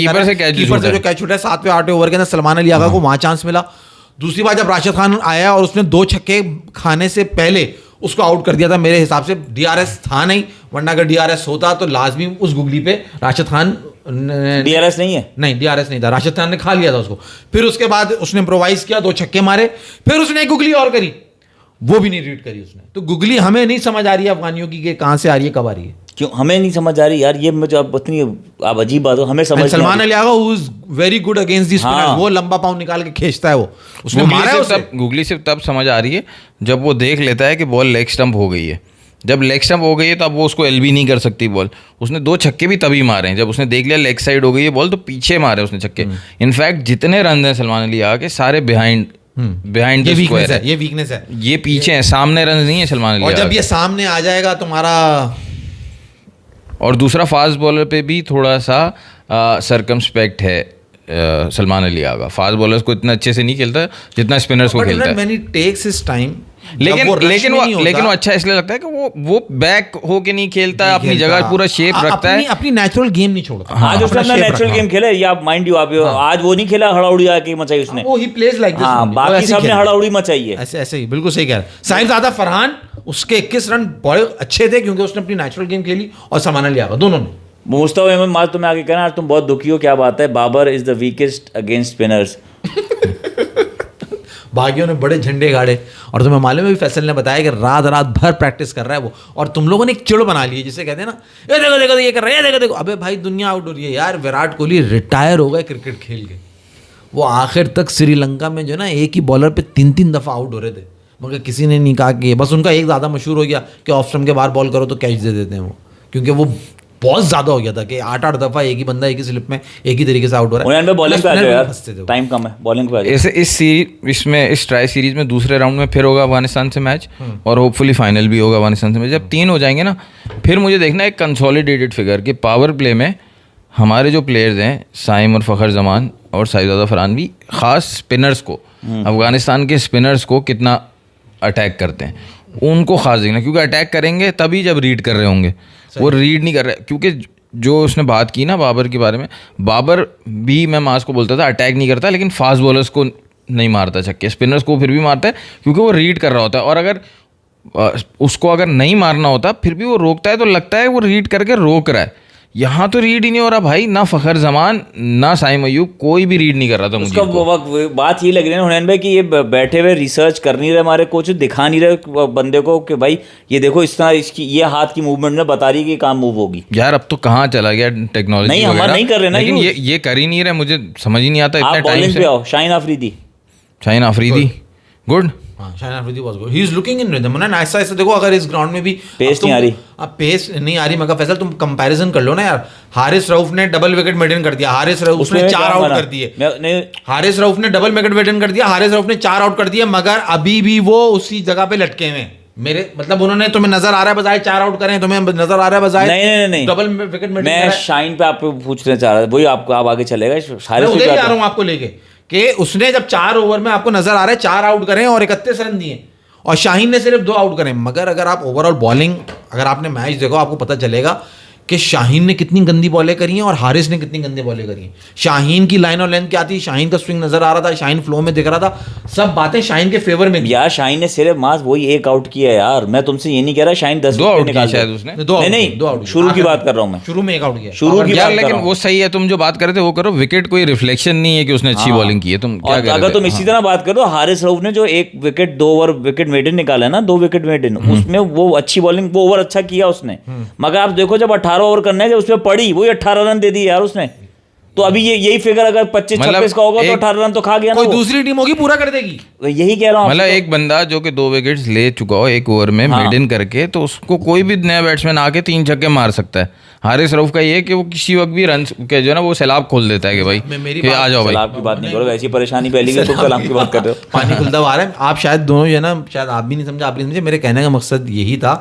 B: जो कैच छूटा है 7वें 8वें ओवर के अंदर, सलमान अली आगा को वहां चांस मिला। दूसरी बार जब राशिद खान आया और उसने 2 छक्के खाने से पहले उसको आउट कर दिया था, मेरे हिसाब से डीआरएस था नहीं, वरना अगर डीआरएस होता तो लाजमी उस गुगली पे राशिद खान,
C: डीआरएस नहीं है,
B: नहीं डीआरएस नहीं था, राशिद खान ने खा लिया था उसको। फिर उसके बाद उसने इम्प्रोवाइज किया, 2 छक्के मारे, फिर उसने एक गुगली और करी, वो भी नहीं रीड करी उसने। तो गुगली हमें नहीं समझ आ रही है अफगानियों की कि कहां से आ रही है, कब आ रही है,
C: क्यों हमें नहीं समझ आ रही यार। ये मुझे अब इतनी आप अजीब बात हो, हमें समझ
B: Salman Ali Agha who is very good against the spinner, वो लंबा पाँव निकाल के खींचता है, वो उसने मारा है उसे।
A: गुगली से तब समझ आ रही है जब वो देख लेता है कि बॉल लेग स्टंप हो गई है। जब लेग स्टंप हो गई है तो अब वो उसको एलबी नहीं कर सकती बॉल। उसने 2 छक्के भी तभी मारे हैं जब उसने देख लिया लेग साइड हो गई है बॉल, तो पीछे मारे उसने छक्के। इनफैक्ट जितने रन हैं सलमान अली आगा के सारे बिहाइंड द स्क्वायर है,
B: ये वीकनेस है,
A: ये पीछे है, सामने रन नहीं है सलमान अली
B: और
A: आगा।
B: जब ये सामने आ जाएगा तुम्हारा।
A: और दूसरा फास्ट बॉलर पे भी थोड़ा सा सरकमस्पेक्ट है सलमान अली आगा। फास्ट बॉलर्स को इतना अच्छे से नहीं खेलता जितना स्पिनर्स को खेलता है।
B: When he takes his time,
A: लेकिन वो अच्छा इसलिए लगता है कि वो बैक होके नहीं खेलता है, अपनी जगह पूरा शेप रखता है,
B: अपनी नेचुरल गेम नहीं छोड़ता।
C: आज उसने अपना नेचुरल गेम खेला, या माइंड यू आप आज वो नहीं खेला, हड़ाउड़ी आके मचाई उसने,
B: वो ही प्लेज लाइक दिस।
C: हाँ, बाकी सबने हड़ाउड़ी मचाई है।
B: ऐसे ही बिल्कुल सही कह रहा है। साहिबजादा फरहान उसके 21 रन बड़े अच्छे थे क्योंकि उसने अपनी नेचुरल गेम खेली, और सलमान अली आगा दोनों ने।
C: मुस्तफा अहमद माज तुम्हें आगे कहना, आज तुम बहुत दुखी हो, क्या बात है? Babar is the weakest against spinners.
B: बागियों ने बड़े झंडे गाड़े, और तुम्हें मालूम है फैसल ने बताया कि रात रात भर प्रैक्टिस कर रहा है वो, और तुम लोगों ने एक चिड़ बना ली है जिसे कहते हैं ना, ये देखो देखो ये कर रहा है, ये देखो देखो। अबे भाई दुनिया आउट हो रही है यार, विराट कोहली रिटायर हो गए क्रिकेट खेल के, वो आखिर तक श्रीलंका में जो ना एक ही बॉलर पे 3-3 दफ़ा आउट हो रहे थे, मगर किसी ने नहीं कहा कि बस उनका एक ज़्यादा मशहूर हो गया कि ऑफ स्टंप के बाहर बॉल करो तो कैच दे देते हैं वो, क्योंकि वो बहुत ज़्यादा हो गया था कि 8-8 दफ़ा एक ही बंदा एक ही स्लिप में एक ही तरीके से आउट हो रहा है।
C: बॉलिंग पे आ जाओ यार, टाइम कम है, बॉलिंग पे आ जाओ।
A: इस ट्राई सीरीज में दूसरे राउंड में फिर होगा अफगानिस्तान से मैच, और होपफुली फाइनल भी होगा अफगानिस्तान से मैच। जब 3 हो जाएंगे ना, फिर मुझे देखना एक कंसोलिडेटेड फिगर कि पावर प्ले में हमारे जो प्लेयर्स हैं साइम और फ़खर जमान और साहिबजादा फरहान भी, ख़ास स्पिनर्स को, अफगानिस्तान के स्पिनर्स को कितना अटैक करते हैं, उनको खास देखना, क्योंकि अटैक करेंगे तभी जब रीड कर रहे होंगे, वो रीड नहीं कर रहे। क्योंकि जो उसने बात की ना बाबर के बारे में, बाबर भी मैं मास को बोलता था अटैक नहीं करता, लेकिन फास्ट बॉलर्स को नहीं मारता छक्के, स्पिनर्स को फिर भी मारता है क्योंकि वो रीड कर रहा होता है। और अगर उसको अगर नहीं मारना होता फिर भी वो रोकता है, तो लगता है वो रीड करके रोक रहा है। यहाँ तो रीड ही नहीं हो रहा भाई, ना फ़खर जमान ना साइम अयूब, कोई भी रीड नहीं कर रहा था मुझे।
C: उसका बात ये लग रही है हुनैन भाई कि ये बैठे हुए रिसर्च कर नहीं रहे, हमारे कोच दिखा नहीं रहे बंदे को कि भाई ये देखो इस तरह इसकी ये हाथ की मूवमेंट में बता रही है कि काम मूव होगी।
A: यार अब तो कहाँ चला गया टेक्नोलॉजी,
C: नहीं हमारा नहीं कर रहे ना,
A: लेकिन ये कर ही नहीं रहे, मुझे समझ ही नहीं आता इतना टाइम से।
C: आओ Shaheen Afridi
A: good,
B: Shaheen Afridi was good, he is looking in rhythm ना। ऐसा देखो अगर इस ग्राउंड में भी
C: पेस नहीं आ रही,
B: पेस नहीं आ रही, मगर फैसल तुम कंपैरिजन कर लो ना यार। हारिस रऊफ ने डबल विकेट मेंटेन कर दिया, हारिस रऊफ ने 4 आउट कर दिए, हारिस रऊफ ने डबल विकेट मेंटेन कर दिया, हारिस रऊफ ने 4 आउट कर दिए, मगर अभी भी वो उसी जगह पे लटके हुए हैं। मेरे मतलब उन्होंने, तुम्हें नजर आ रहा है बजाय 4 आउट करें, तुम्हें नजर आ रहा है बजाय
C: नहीं
B: डबल विकेट मेंटेन।
C: मैं शाहीन पे आपको पूछना चाह रहा था, वही आपको आप आगे चलेगा,
B: हारिस उधर ही आ रहा हूं आपको लेके, कि उसने जब 4 ओवर में आपको नजर आ रहा है 4 आउट करें और 31 रन दिए, और शाहीन ने सिर्फ 2 आउट करें। मगर अगर आप ओवरऑल बॉलिंग, अगर आपने मैच देखो आपको पता चलेगा कि शाहीन ने कितनी गंदी बॉलें करी हैं और हारिस ने कितनी गंदी बॉलें करी हैं। शाहीन की लाइन और लेंथ क्या थी, शाहीन का स्विंग नजर आ रहा था, शाहीन फ्लो में दिख रहा था, सब बातें शाहीन के फेवर में थी।
C: यार शाहीन ने सिर्फ मास वही एक आउट किया यार, मैं तुमसे ये नहीं कह रहा शाहीन 10
A: दो आउट
C: निकाल
A: किया
C: दे।
A: शायद उसने।
B: दो आउट
C: नहीं
B: किए, दो आउट किए।
C: शुरू की बात कर रहा हूँ मैं,
B: शुरू में एक आउट किया।
C: शुरू की
A: यार
C: बात कर
A: लेकिन
C: रहा हूँ।
A: वो सही है, तुम जो बात कर रहे थे वो करो, विकेट कोई रिफ्लेक्शन नहीं है कि उसने अच्छी बॉलिंग की है। तुम क्या
C: और
A: कह रहे
C: अगर
A: थे?
C: तुम इसी तरह बात करो, हारिस रऊफ ने जो एक विकेट 2 ओवर विकेट मेडन निकाला है ना, 2 विकेट मेडन, उसमें वो अच्छी बॉलिंग, वो ओवर अच्छा किया उसने, मगर आप देखो जब 18 ओवर करने जब उसमें पड़ी वही 18 रन दे दिए यार उसने। तो अभी यही फिगर अगर 25-26 का होगा तो 18 रन तो खा गया ना
B: कोई
C: वो।
B: दूसरी टीम होगी पूरा कर देगी।
C: तो यही कह रहा हूँ
A: मतलब
C: आपसे
A: एक बंदा जो कि 2 विकेट्स ले चुका हो एक ओवर में मेडन करके, तो उसको कोई भी नया बैट्समैन आके 3 छक्के मार सकता है। हारिस रऊफ का ये है कि वो किसी वक्त भी रन के जो है ना वो सैलाब खोल देता है कि भाई
B: मेरी
A: कि आ जाओ भाई।
C: सलाब की बात नहीं करो, ऐसी परेशानी पहली कि तुम सलाम की बात कर रहे हो।
B: पानी खुलता हुआ आ रहा है। आप शायद दोनों जो है ना, शायद आप भी नहीं समझे, आप भी नहीं समझे। मेरे कहने का मकसद यही था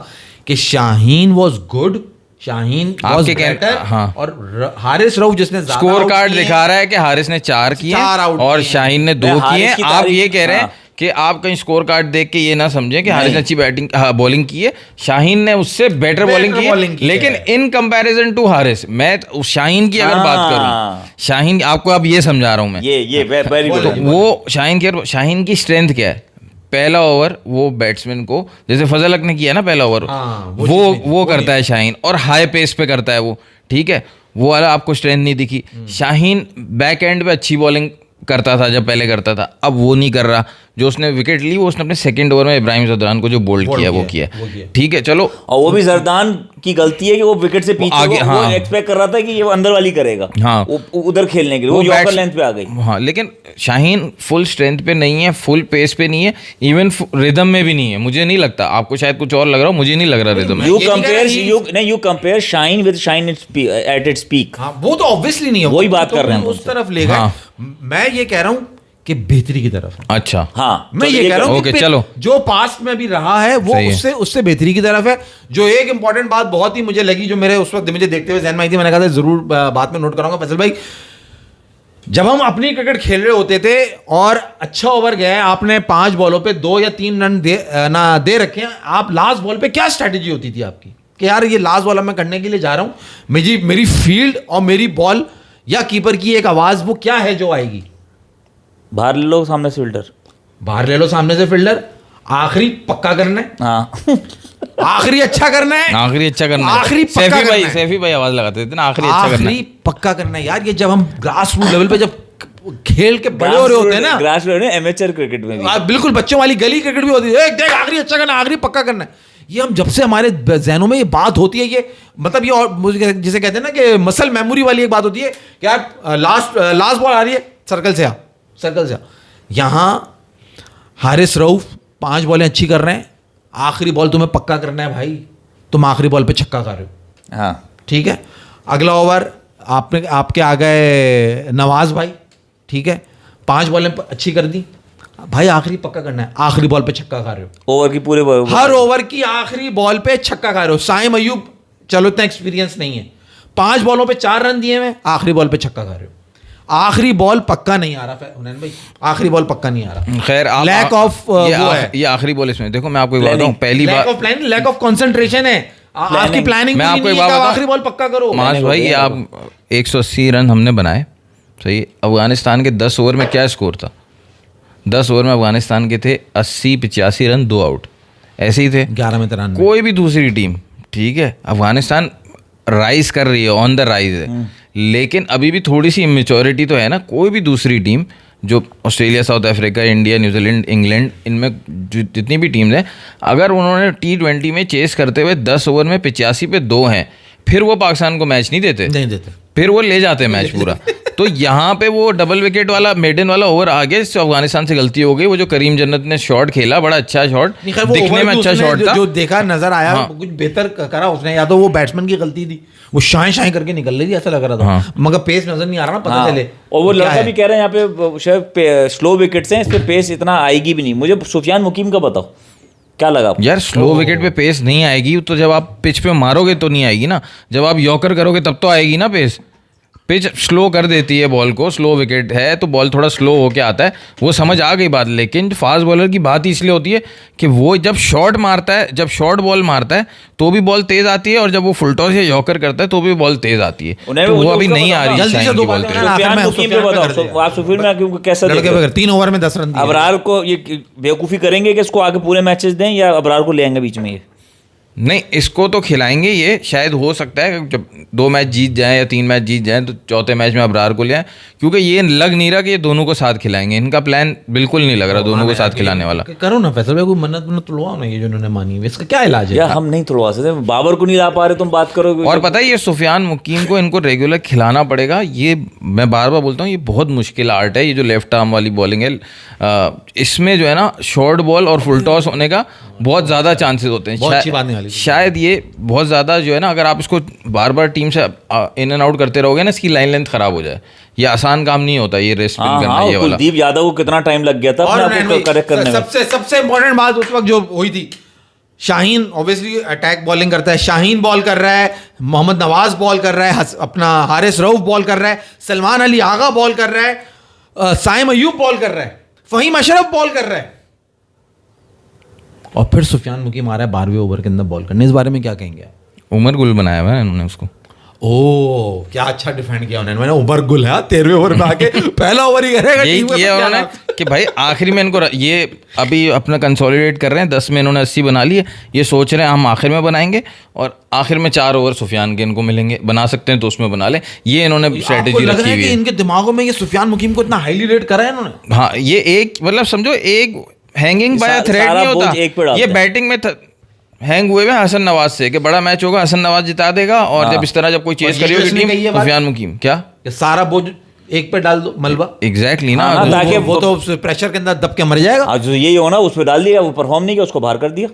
B: कि Shaheen was good, Shaheen was
A: आपके
B: बेटर,
A: हाँ।
B: और हारिस रऊफ जिसने ज्यादा
A: स्कोर
B: out
A: कार्ड
B: किए
A: दिखा रहा है कि हारिस ने 4 किए
B: 4 out
A: और
B: किए हैं।
A: शाहीन ने 2
C: मैं
A: किए
C: हारिस
A: हैं।
C: की
A: आप
C: तारीफ-
A: ये कह रहे हैं
C: हाँ।
A: कि आप कहीं स्कोर कार्ड देख के ये ना समझें कि हारिस ने अच्छी बैटिंग बॉलिंग की है, शाहीन ने उससे बेटर बॉलिंग की
B: bowling
A: है।
B: की
A: लेकिन
B: है।
A: इन कंपैरिजन टू हारिस, मैं शाहीन की अगर बात
C: हाँ।
A: करूं, शाहीन आपको अब ये समझा रहा हूं मैं,
C: ये वेरी
A: तो
C: गुड।
A: वो शाहीन की स्ट्रेंथ क्या है? पहला ओवर वो बैट्समैन को, जैसे फजल हक ने किया ना पहला ओवर,
B: हाँ,
A: वो
B: चीज़ नहीं,
A: वो करता है शाहीन, और हाई पेस पे करता है वो, ठीक है। वो वाला आपको स्ट्रेंथ नहीं दिखी। शाहीन बैक एंड पे अच्छी बॉलिंग करता था जब पहले करता था, अब वो नहीं कर रहा। जो उसने विकेट ली वो उसने अपने सेकंड ओवर में इब्राहिम जरदान को जो बोल्ड किया वो किया, ठीक है चलो।
C: और वो भी जरदान की गलती है कि वो विकेट से पीछे
A: आगे,
C: वो
A: हाँ।
C: एक्सपेक्ट कर रहा था कि ये अंदर वाली करेगा,
A: हाँ।
C: वो उधर खेलने के लिए वो यॉर्कर लेंथ पे आ गई।
A: हाँ, लेकिन शाहीन फुल स्ट्रेंथ पे नहीं है, फुल पेस पे नहीं है, इवन रिदम में भी नहीं है। मुझे नहीं लगता, आपको शायद कुछ और लग रहा हो, मुझे नहीं लग रहा रिदम में।
C: You compare shine with shine at its peak.
B: हाँ, वो तो ऑब्वियसली नहीं है,
C: वही बात कर रहे हैं हम
B: उस
C: उनसे।
B: तरफ ले गए।
A: हाँ।
B: मैं ये कह रहा हूं कि बेहतरी की तरफ है।
A: अच्छा,
C: हाँ,
B: मैं ये कह रहा हूँ
A: ओके,
B: कि
A: चलो।
B: जो पास्ट में भी रहा है वो
A: सही है।
B: उससे बेहतरी की तरफ है। जो एक इंपॉर्टेंट बात बहुत ही मुझे लगी, जो मेरे उस वक्त मुझे देखते हुए ज़हन में आई थी, मैंने कहा था जरूर बात में नोट कराऊंगा फैसल भाई। जब हम अपनी क्रिकेट खेल रहे होते थे और अच्छा ओवर गया है, आपने 5 बॉलों पे 2 या 3 रन दे रखे हैं, आप लास्ट बॉल पे क्या स्ट्रैटेजी होती थी आपकी कि यार ये लास्ट बॉल मैं करने के लिए जा रहा हूं, मेरी फील्ड और मेरी बॉल या कीपर की एक आवाज वो क्या है जो आएगी?
C: बाहर ले लो सामने से फिल्टर।
B: बाहर ले लो सामने से फील्डर, आखिरी पक्का करना है,
C: हाँ
B: आखिरी अच्छा करना है,
A: आखिरी अच्छा करना है।
B: आखिरी पक्का करना है।
A: सैफी भाई आवाज लगाते थे ना, आखिरी अच्छा करना
B: आखिरी
A: है।
B: पक्का करना है। यार ये जब हम ग्रास रूट लेवल पे जब खेल के बड़े हो रहे होते हैं ना,
C: ग्रास रूट में एमेचर क्रिकेट में भी
B: बिल्कुल बच्चों वाली गली क्रिकेट भी होती है, देख आखिरी अच्छा करना है, आखिरी पक्का करना है। ये हम जब से हमारे जहनों में ये बात होती है, ये मतलब ये, और मुझे जिसे कहते हैं ना कि मसल मेमोरी वाली एक बात होती है कि यार लास्ट बॉल आ रही है, सर्कल से आ। यहाँ हारिस रऊफ 5 बॉलें अच्छी कर रहे हैं, आखिरी बॉल तुम्हें पक्का करना है भाई, तुम आखिरी बॉल पे छक्का कर रहे हो,
C: हाँ
B: ठीक है। अगला ओवर आपके आ गए नवाज भाई, ठीक है, 5 बॉलें अच्छी कर दी भाई, आखिरी पक्का करना है, आखिरी बॉल पे छक्का खा रहे हो,
C: ओवर की पूरे
B: हर ओवर की आखिरी बॉल पे छक्का खा रहे हो। साइम अयूब चलो इतना एक्सपीरियंस नहीं है, 5 बॉलों पे 4 रन दिए हुए, आखिरी बॉल पे छक्का खा रहे हो, आखिरी बॉल पक्का नहीं आ रहा हुनैन भाई, आखिरी बॉल पक्का नहीं आ रहा।
A: खैर आप
B: लैक ऑफ
A: ये आखिरी बॉल इसमें देखो, मैं आपको एक बात बताऊं, पहली
B: लैक
A: बार
B: of planning, lack of concentration है, आपकी प्लानिंग
A: मैं आपको एक बात बताऊं,
B: आखिरी बॉल पक्का करो।
A: मास भाई ये आप 180 रन हमने बनाए, सही। अफगानिस्तान के 10 ओवर में क्या स्कोर था? 10 ओवर में अफगानिस्तान के थे 80-85 रन, 2 आउट, ऐसे ही थे
B: 11 में 93।
A: कोई भी दूसरी टीम, ठीक है, अफगानिस्तान राइज कर रही है, ऑन द राइज है, लेकिन अभी भी थोड़ी सी इमेच्योरिटी तो है ना। कोई भी दूसरी टीम जो Australia, south Africa, India, New Zealand, England, इनमें जितनी भी टीम्स हैं, अगर उन्होंने T20 में चेस करते हुए 10 ओवर में 85 पे 2 हैं, फिर वो पाकिस्तान को मैच नहीं देते, फिर वो ले जाते मैच पूरा। तो यहाँ पे वो डबल विकेट वाला मेडन वाला ओवर आ गया, जिससे अफगानिस्तान से गलती हो गई। वो जो करीम जन्नत ने शॉट खेला, बड़ा अच्छा शॉट, दिखने में अच्छा शॉट था,
B: जो देखा नजर आया,
A: हाँ।
B: कुछ बेहतर करा उसने, या तो वो बैट्समैन की गलती थी, वो शाएं करके निकल रही थी, ऐसा लग रहा था,
A: हाँ।
B: मगर पेस नजर नहीं आ रहा ना, पता चले।
C: और वो
B: क्या
C: लड़का
B: है।
C: भी कह रहे हैं यहाँ पे शायद स्लो विकेट्स हैं, इस पे पेस इतना आएगी भी नहीं। मुझे सुफियान मुकीम का बताओ क्या लगा आपको?
A: यार स्लो विकेट पे पेस नहीं आएगी तो जब आप पिच पे मारोगे तो नहीं आएगी ना, जब आप यॉर्कर करोगे तब तो आएगी ना पेस। पिच स्लो कर देती है बॉल को, स्लो विकेट है तो बॉल थोड़ा स्लो होके आता है, वो समझ आ गई बात। लेकिन फास्ट बॉलर की बात ही इसलिए होती है कि वो जब शॉर्ट मारता है, जब शॉर्ट बॉल मारता है तो भी बॉल तेज आती है, और जब वो फुल टॉस या यॉर्कर करता है तो भी बॉल तेज आती है। तो वो अभी नहीं आ रही
B: जल्दी से
A: शाहीन
B: दो
A: की बॉल
B: बातें
A: तेज।
B: ना, आखिर में
C: मुकीम पे बताओ, आप सुफीन में क्यों कैसा
B: लड़के
C: देखते हो?
B: बगैर 3 ओवर में 10 रन दिए।
C: अबरार को ये बेवकूफ़ी करेंगे कि इसको आगे पूरे मैचेस दें, या अबरार को ले आएंगे बीच में ये?
A: नहीं, इसको तो खिलाएंगे, ये शायद हो सकता है जब 2 मैच जीत जाएं या 3 मैच जीत जाएं तो चौथे मैच में अबरार को ले आएं, क्योंकि ये लग नहीं रहा कि ये दोनों को साथ खिलाएंगे। इनका प्लान बिल्कुल नहीं लग रहा दोनों को साथ खिलाने वाला।
B: करो ना फैसल भाई, कोई मन्नत मन्नत तुलवाओ ना, ये जो उन्होंने मानी है इसका क्या इलाज है?
C: या हम नहीं तोड़वा सकते, बाबर को नहीं ला पा रहे, तुम बात करोगे।
A: और पता है ये सुफियान मुकीम को इनको रेगुलर खिलाना पड़ेगा। ये मैं बार बार बोलता हूँ, ये बहुत मुश्किल आर्ट है, ये जो लेफ्ट आर्म वाली बॉलिंग है। इसमें जो है ना शॉर्ट बॉल और फुल टॉस होने का बहुत ज़्यादा चांसेस होते
B: बहुत अच्छी बात
A: हैं।
B: निकाली।
A: शायद ये बहुत ज़्यादा जो है ना, अगर आप इसको बार बार टीम से इन एंड आउट करते रहोगे ना, इसकी लाइन लेंथ खराब हो जाए। ये आसान काम नहीं होता, ये रेस
C: हाँ
A: करना
C: हाँ,
A: ये वाला।
C: कुलदीप यादव को कितना टाइम लग गया था
B: और
C: अपने आप को करेक्ट करने में।
B: सबसे इंपॉर्टेंट बात उस वक्त जो हुई थी, शाहीन ऑब्वियसली अटैक बॉलिंग करता है, शाहीन बॉल कर रहा है, मोहम्मद नवाज बॉल कर रहा है, अपना हारिस रऊफ बॉल कर रहा है, सलमान अली आगा बॉल कर रहा है, साइम अयूब बॉल कर रहा है, फहीम अशरफ बॉल कर रहा है, और फिर सुफियान मुकीम आ रहा है 12वें ओवर के अंदर बॉल करने। इस बारे में क्या कहेंगे आप?
A: उमर गुल बनाया हुआ है इन्होंने उसको।
B: ओ क्या अच्छा डिफेंड किया उन्होंने। मैंने उमर गुल है 13वें ओवर में आके पहला ओवर ही करेगा।
A: यही
B: टीम में
A: किया
B: सब
A: उन्होंने
B: क्या
A: कि भाई आखिरी में इनको ये अभी अपना कंसोलिडेट कर रहे हैं, 10 में इन्होंने 80 बना लिए, ये सोच रहे हैं हम आखिर में बनाएंगे और आखिर में 4 ओवर सुफियान के इनको मिलेंगे, बना सकते हैं तो उसमें बना लें। ये इन्होंने
B: आपको
A: स्ट्रेटेजी
B: लग रहा
A: रखी
B: है
A: हुई
B: कि
A: है।
B: इनके दिमागों में ये सुफियान मुकीम को इतना हाईली रेट करा है इन्होंने?
A: हाँ, ये एक मतलब समझो एक हैंगिंग बाय थ्रेड
C: सारा
A: नहीं
C: बोझ
A: होता,
C: एक पे डालते
A: ये
C: हैं।
A: बैटिंग में हैंग हुए हुए हसन नवाज से कि बड़ा मैच होगा, हसन नवाज जिता देगा, और जब इस तरह जब कोई चेस
B: ये
A: करी
B: जो
A: होगी
B: इसने
A: टीम,
B: कही है बात-
A: सुफियान मुकीम क्या
B: कि सारा बोझ एक पे डाल दो मलबा।
A: एग्जैक्टली ना।
C: हाँ, ताकि
B: वो तो प्रेशर के अंदर दब के मर जाएगा।
C: आज जो यही हो ना, उस पर डाल दिया, वो परफॉर्म नहीं किया, उसको बाहर कर दिया।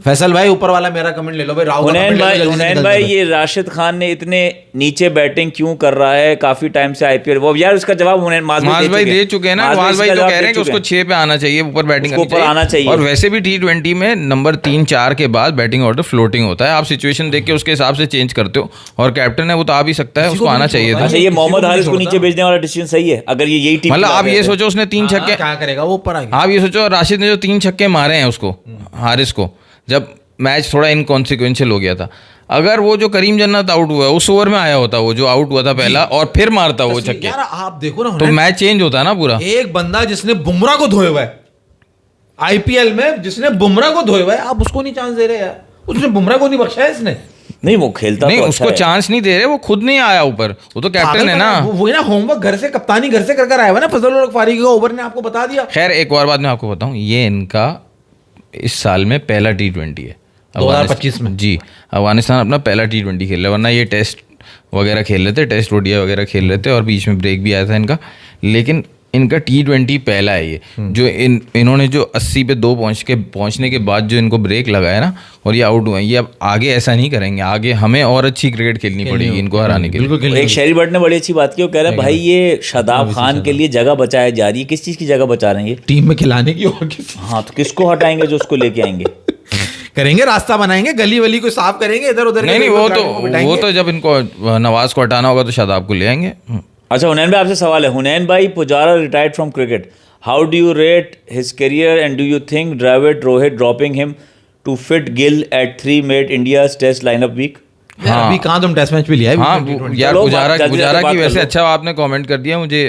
B: फैसल भाई ऊपर वाला मेरा कमेंट ले लो भाई। राहुल का
C: हुनैन
B: comment ले लो,
C: भाई,
B: जल्दी से
C: हुनैन
B: निकल
C: भाई,
B: जाओ।
C: ये राशिद खान ने इतने नीचे बैटिंग क्यों कर रहा है काफी टाइम से आईपीएल? वो यार उसका जवाब हुनैन माज
A: भाई दे चुके हैं ना। माज भाई तो कह रहे हैं कि उसको 6 पे आना चाहिए, ऊपर बैटिंग
C: उसको ऊपर आना चाहिए।
A: और वैसे भी T20 में नंबर 3-4 के बाद बैटिंग ऑर्डर फ्लोटिंग होता है, आप सिचुएशन देख के उसके हिसाब से चेंज करते हो, और कैप्टन है वो तो आ भी सकता है,
B: किसी
A: उसको
B: को
A: आना
B: नहीं
A: चाहिए
B: छोड़ता
A: था।
C: अच्छा, ये
B: किसी को
C: मोहम्मद
B: नहीं
C: हारिस को
B: छोड़ता।
C: नीचे भेजने वाला डिसीजन सही है? अगर ये यही टीम
A: मतलब आप ये सोचो उसने 3 छक्के,
B: क्या करेगा वो ऊपर आ गया।
A: आप ये सोचो राशिद ने जो 3 छक्के मारे हैं उसको, हारिस को, जब मैच थोड़ा इनकॉन्सिक्वेंशियल हो गया था, अगर वो जो करीम जन्नत आउट हुआ उस ओवर में आया होता, वो जो आउट हुआ था पहला, और फिर मारता वो छक्के,
B: यार आप देखो ना,
A: तो मैच चेंज होता है ना पूरा।
B: एक बंदा जिसने बुमराह को धोए हुआ है आईपीएल में, जिसने बुमराह को धोए हुआ है, आप उसको नहीं चांस दे रहे यार। उसने बुमराह को नहीं बख्शा है इसने।
C: नहीं, वो खेलता
A: नहीं,
C: तो
A: उसको
C: अच्छा है।
A: चांस नहीं दे रहे, वो खुद नहीं आया ऊपर, वो तो कैप्टन है ना।
B: वो ना होमवर्क घर से, कप्तानी घर से कर आया हुआ ना। फजल उल फारूकी का ओवर ने आपको बता दिया।
A: खैर एक और बात मैं आपको बताऊं, ये इनका इस साल में पहला T20 है
B: 2025 में।
A: जी, अफगानिस्तान अपना पहला T20 खेल रहा है, वरना ये टेस्ट वगैरह खेल रहे थे, टेस्ट ओडीआई वगैरह खेल रहे थे, और बीच में ब्रेक भी आया था इनका, लेकिन इनका T20 पहला है ये। जो इन्होंने जो 80 पे 2 पहुंचने के बाद जो इनको ब्रेक लगाया ना, और ये आउट हुए, ये अब आगे ऐसा नहीं करेंगे, आगे हमें और अच्छी क्रिकेट खेलनी पड़ेगी इनको हराने के लिए।
B: बिल्कुल
C: एक शहरी बट ने बड़ी अच्छी बात की, वो कह रहा है भाई ये शादाब खान के लिए जगह बचाई जा रही है। किस चीज की जगह बचा रहे हैं ये?
B: टीम में खिलाने की और किसी
C: हाँ, तो किसको हटाएंगे जो उसको लेके आएंगे?
B: करेंगे, रास्ता बनाएंगे, गली वली को साफ करेंगे, इधर उधर
A: नहीं, वो तो जब इनको नवाज को हटाना होगा तो शादाब को ले आएंगे।
C: अच्छा, हुनैन भाई आपसे सवाल है। हुनैन भाई, Pujara retired from cricket, how do you rate his career and do you think Dravid, Rohit dropping him to fit Gill at 3 made India's test lineup weak?
B: यार अभी कहाँ तुम टेस्ट मैच भी लिया है?
A: हाँ
B: T20
A: यार,
C: चलो,
A: गुजारा
C: जल्दी से बात
A: की
C: कर
A: वैसे
C: लो।
A: अच्छा आपने कमेंट कर दिया, मुझे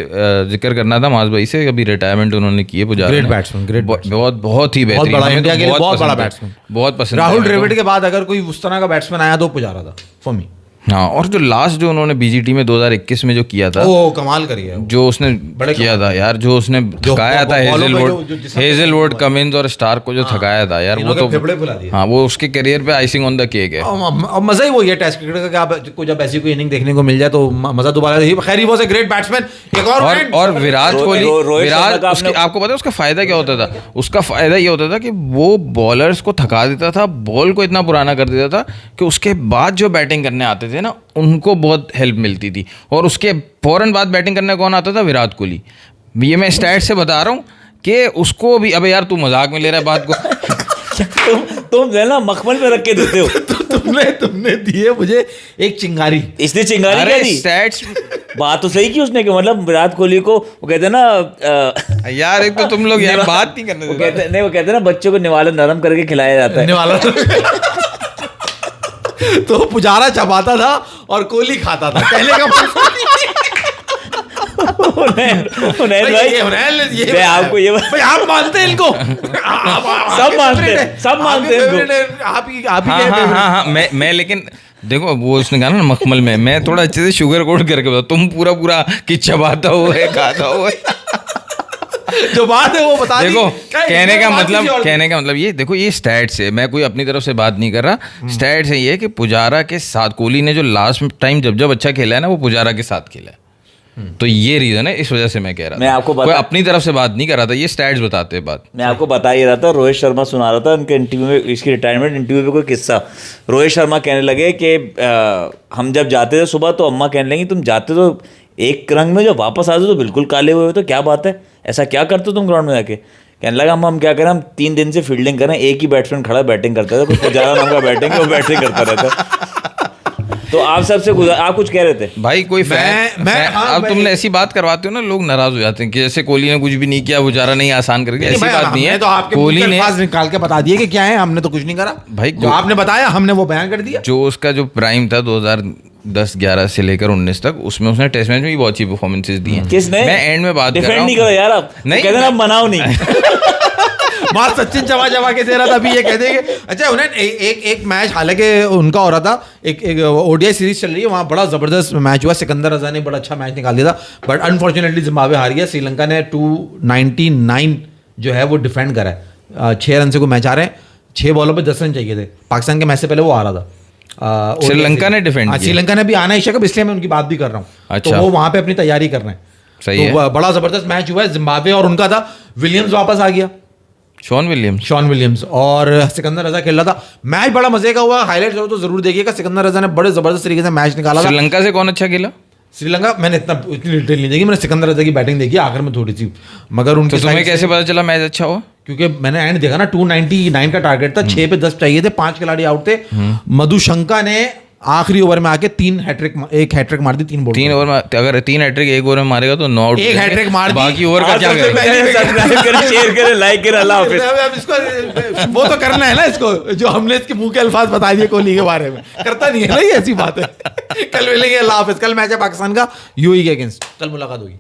A: जिक्र करना था माज भाई से, अभी रिटायरमेंट उन्होंने की है पुजारा
B: Great
A: ने।
B: batsman, great
A: बहुत ही बेहतरीन,
B: बड़ा,
A: हमें तो
B: इंडिया के लिए बहुत बड़ा
A: पसंद है,
B: batsman।
A: बहुत पसंद है
B: राहुल
A: हमें तो।
B: द्रविड़ के बाद अगर कोई उस तरह का बैट्समैन आया तो पुजारा था फॉर मी।
A: हाँ, और जो लास्ट जो उन्होंने बीजीटी में 2021 में जो किया था,
B: ओ कमाल करिए।
A: जो उसने किया था यार, जो उसने थकाया था हेजलवुड, कमिंस और स्टार्क को जो थकाया था यार, वो तो
B: फेफड़े फुला दिए।
A: हाँ, वो उसके करियर पे आइसिंग ऑन द केक है।
B: अब मजा ही वो ये टेस्ट क्रिकेट का कि आपको जब ऐसी कोई इनिंग देखने को मिल जाए तो मजा दोबारा। खैर ही वो ग्रेट बैट्समैन। एक
A: और विराट कोहली,
C: रोहित शर्मा
A: विराट
C: का
A: आपको पता है उसका फायदा क्या होता था? उसका फायदा ये होता था कि वो बॉलर्स को थका देता था, बॉल को इतना पुराना कर देता था कि उसके बाद जो बैटिंग करने आते थे ना, उनको बहुत हेल्प मिलती थी। और उसके फौरन बाद बैटिंग करने कौन आता था? विराट कोहली। ये मैं स्टैट से बता रहा हूँ कि उसको भी, अबे यार तू मजाक में ले रहा है बात को।
C: तुम जो है ना मखमल में रख के देते हो।
B: तुमने दिए मुझे एक चिंगारी।
C: इसने चिंगारी क्या
A: अरे
C: दी?
A: स्टैट्स
C: बात तो सही की उसने कि मतलब विराट कोहली को वो कहते हैं ना
A: यार, एक तो तुम लोग यार बात नहीं करने
C: वो
A: देते।
C: कहते नहीं, वो कहते हैं ना बच्चों को निवाला नरम करके खिलाया जाता है।
B: वाला तो पुजारा चबाता था और कोहली खाता था, कहने का
C: हुनैन भाई, मैं आपको ये
B: भाई आप मानते हैं इनको?
C: सब मानते हैं, सब मानते हैं इनको।
B: आप ही
A: हाँ हाँ हाँ हाँ, मैं लेकिन देखो वो उसने कहा ना मखमल में, मैं थोड़ा अच्छे से शुगर कोट करके बता, तुम पूरा पूरा कि चबाता हुआ है, खाता हुआ है।
B: जो बात है वो बता दी।
A: देखो
B: क्या
A: कहने
B: इसमें
A: का
B: बात
A: मतलब
B: किसी और की?
A: कहने का मतलब ये देखो, ये स्टैट्स है, मैं कोई अपनी तरफ से बात नहीं कर रहा। स्टैट्स है ये कि पुजारा के साथ कोहली ने जो लास्ट टाइम जब अच्छा खेला है ना, वो पुजारा के साथ खेला है। तो ये रीजन है, इस वजह से मैं कह रहा था।
C: मैं आपको
A: कोई अपनी तरफ से बात नहीं कर रहा था, ये स्टैट्स बताते हैं बात।
C: मैं आपको बता ही रहा था, रोहित शर्मा सुना रहा था उनके इंटरव्यू में, इसकी रिटायरमेंट इंटरव्यू में कोई किस्सा। रोहित शर्मा कहने लगे कि हम जब जाते थे सुबह तो अम्मा कहने लगी तुम जाते तो एक रंग में, जो वापस आते तो बिल्कुल काले हुए हो, तो क्या बात है, ऐसा क्या करते हो तुम ग्राउंड में जाके? कहने लगा हम क्या करें, हम 3 दिन से फील्डिंग करें, एक ही बैट्समैन खड़ा बैटिंग करता था, कुछ पुजारा नाम का बैटिंग है, वो बैटिंग करता रहता। तो आप सबसे आप कुछ कह रहे थे
A: भाई, कोई अब तुमने ऐसी बात करवाते हो ना, लोग नाराज हो जाते हैं कि जैसे कोहली ने कुछ भी नहीं किया, पुजारा नहीं आसान करके, ऐसी बात नहीं है।
B: तो आपके
A: कोहली ने
B: निकाल के बता दिए कि क्या है, हमने तो कुछ नहीं करा
A: भाई,
B: जो आपने बताया हमने वो बयान कर दिया।
A: जो उसका जो प्राइम था 2010-11 से लेकर 19 तक, उसमें उसने टेस्ट मैच में भी बहुत अच्छी परफॉर्मेंसेस दी हैं।
C: किसने?
A: मैं एंड में बात कर रहा
C: डिफेंड
A: हूँ।
C: नहीं करो यार आप,
A: नहीं,
C: कहते ना आप मनाओ नहीं।
B: मां सचिन चबा के दे रहा था, अभी ये कहते हैं कि अच्छा उन्हें एक मैच, हालांकि उनका हो रहा था, एक ओडीआई सीरीज चल रही है, वहाँ बड़ा जबरदस्त मैच हुआ, सिकंदर रजा ने बड़ा अच्छा मैच निकाल दिया था, बट अनफॉर्चुनेटली जिम्बाब्वे हार गया। श्रीलंका ने 299 जो है वो डिफेंड करा है, 6 रन से कोई मैच आ रहे हैं, 6 बॉलों पे 10 रन चाहिए थे। पाकिस्तान के मैच से पहले वो आ रहा था।
A: श्रीलंका ने डिफेंड किया।
B: श्रीलंका ने भी आना है अब, इसलिए मैं उनकी बात भी कर रहा हूँ।
A: अच्छा।
B: तो वो वहाँ पे अपनी तैयारी कर रहे हैं।
A: सही है।
B: तो बड़ा जबरदस्त मैच हुआ है जिम्बाब्वे और उनका था। विलियम्स वापस आ गया, शॉन विलियम्स, और सिकंदर रजा खेल रहा था। मैच बड़ा मजे का हुआ, हाईलाइट करो तो जरूर देखिएगा। सिकंदर रजा ने बड़े जबरदस्त तरीके से मैच निकाला था।
A: श्रीलंका से कौन अच्छा खेला?
B: श्रीलंका मैंने इतनी डिटेल नहीं देखी, मैंने सिकंदर रजा की बैटिंग देखी आखिर में थोड़ी सी, मगर उनके
A: तो तुम्हें कैसे पता चला मैच अच्छा हुआ?
B: क्योंकि मैंने एंड देखा ना, 299 का टारगेट था, 6 पे 10 चाहिए थे, 5 खिलाड़ी आउट थे। मधुशंका ने आखिरी ओवर में आके एक हैट्रिक मार दी, 3 बॉल।
A: 3 ओवर में अगर 3 हैट्रिक एक ओवर में मारेगा तो 9 आउट।
B: एक हैट्रिक मार दी,
A: बाकी ओवर का क्या करेगा?
C: सब्सक्राइब करें, शेयर करें, लाइक करें, अल्लाह हाफिज।
B: अब इसको वो तो करना है ना, इसको जो हमने इसके मुंह के अल्फाज बता दिए कोहली के बारे में, करता नहीं है ना, ये ऐसी बात है। कल मिलेंगे, अल्लाह हाफिज। कल मैच है पाकिस्तान का यूएई के अगेंस्ट, कल मुलाकात होगी।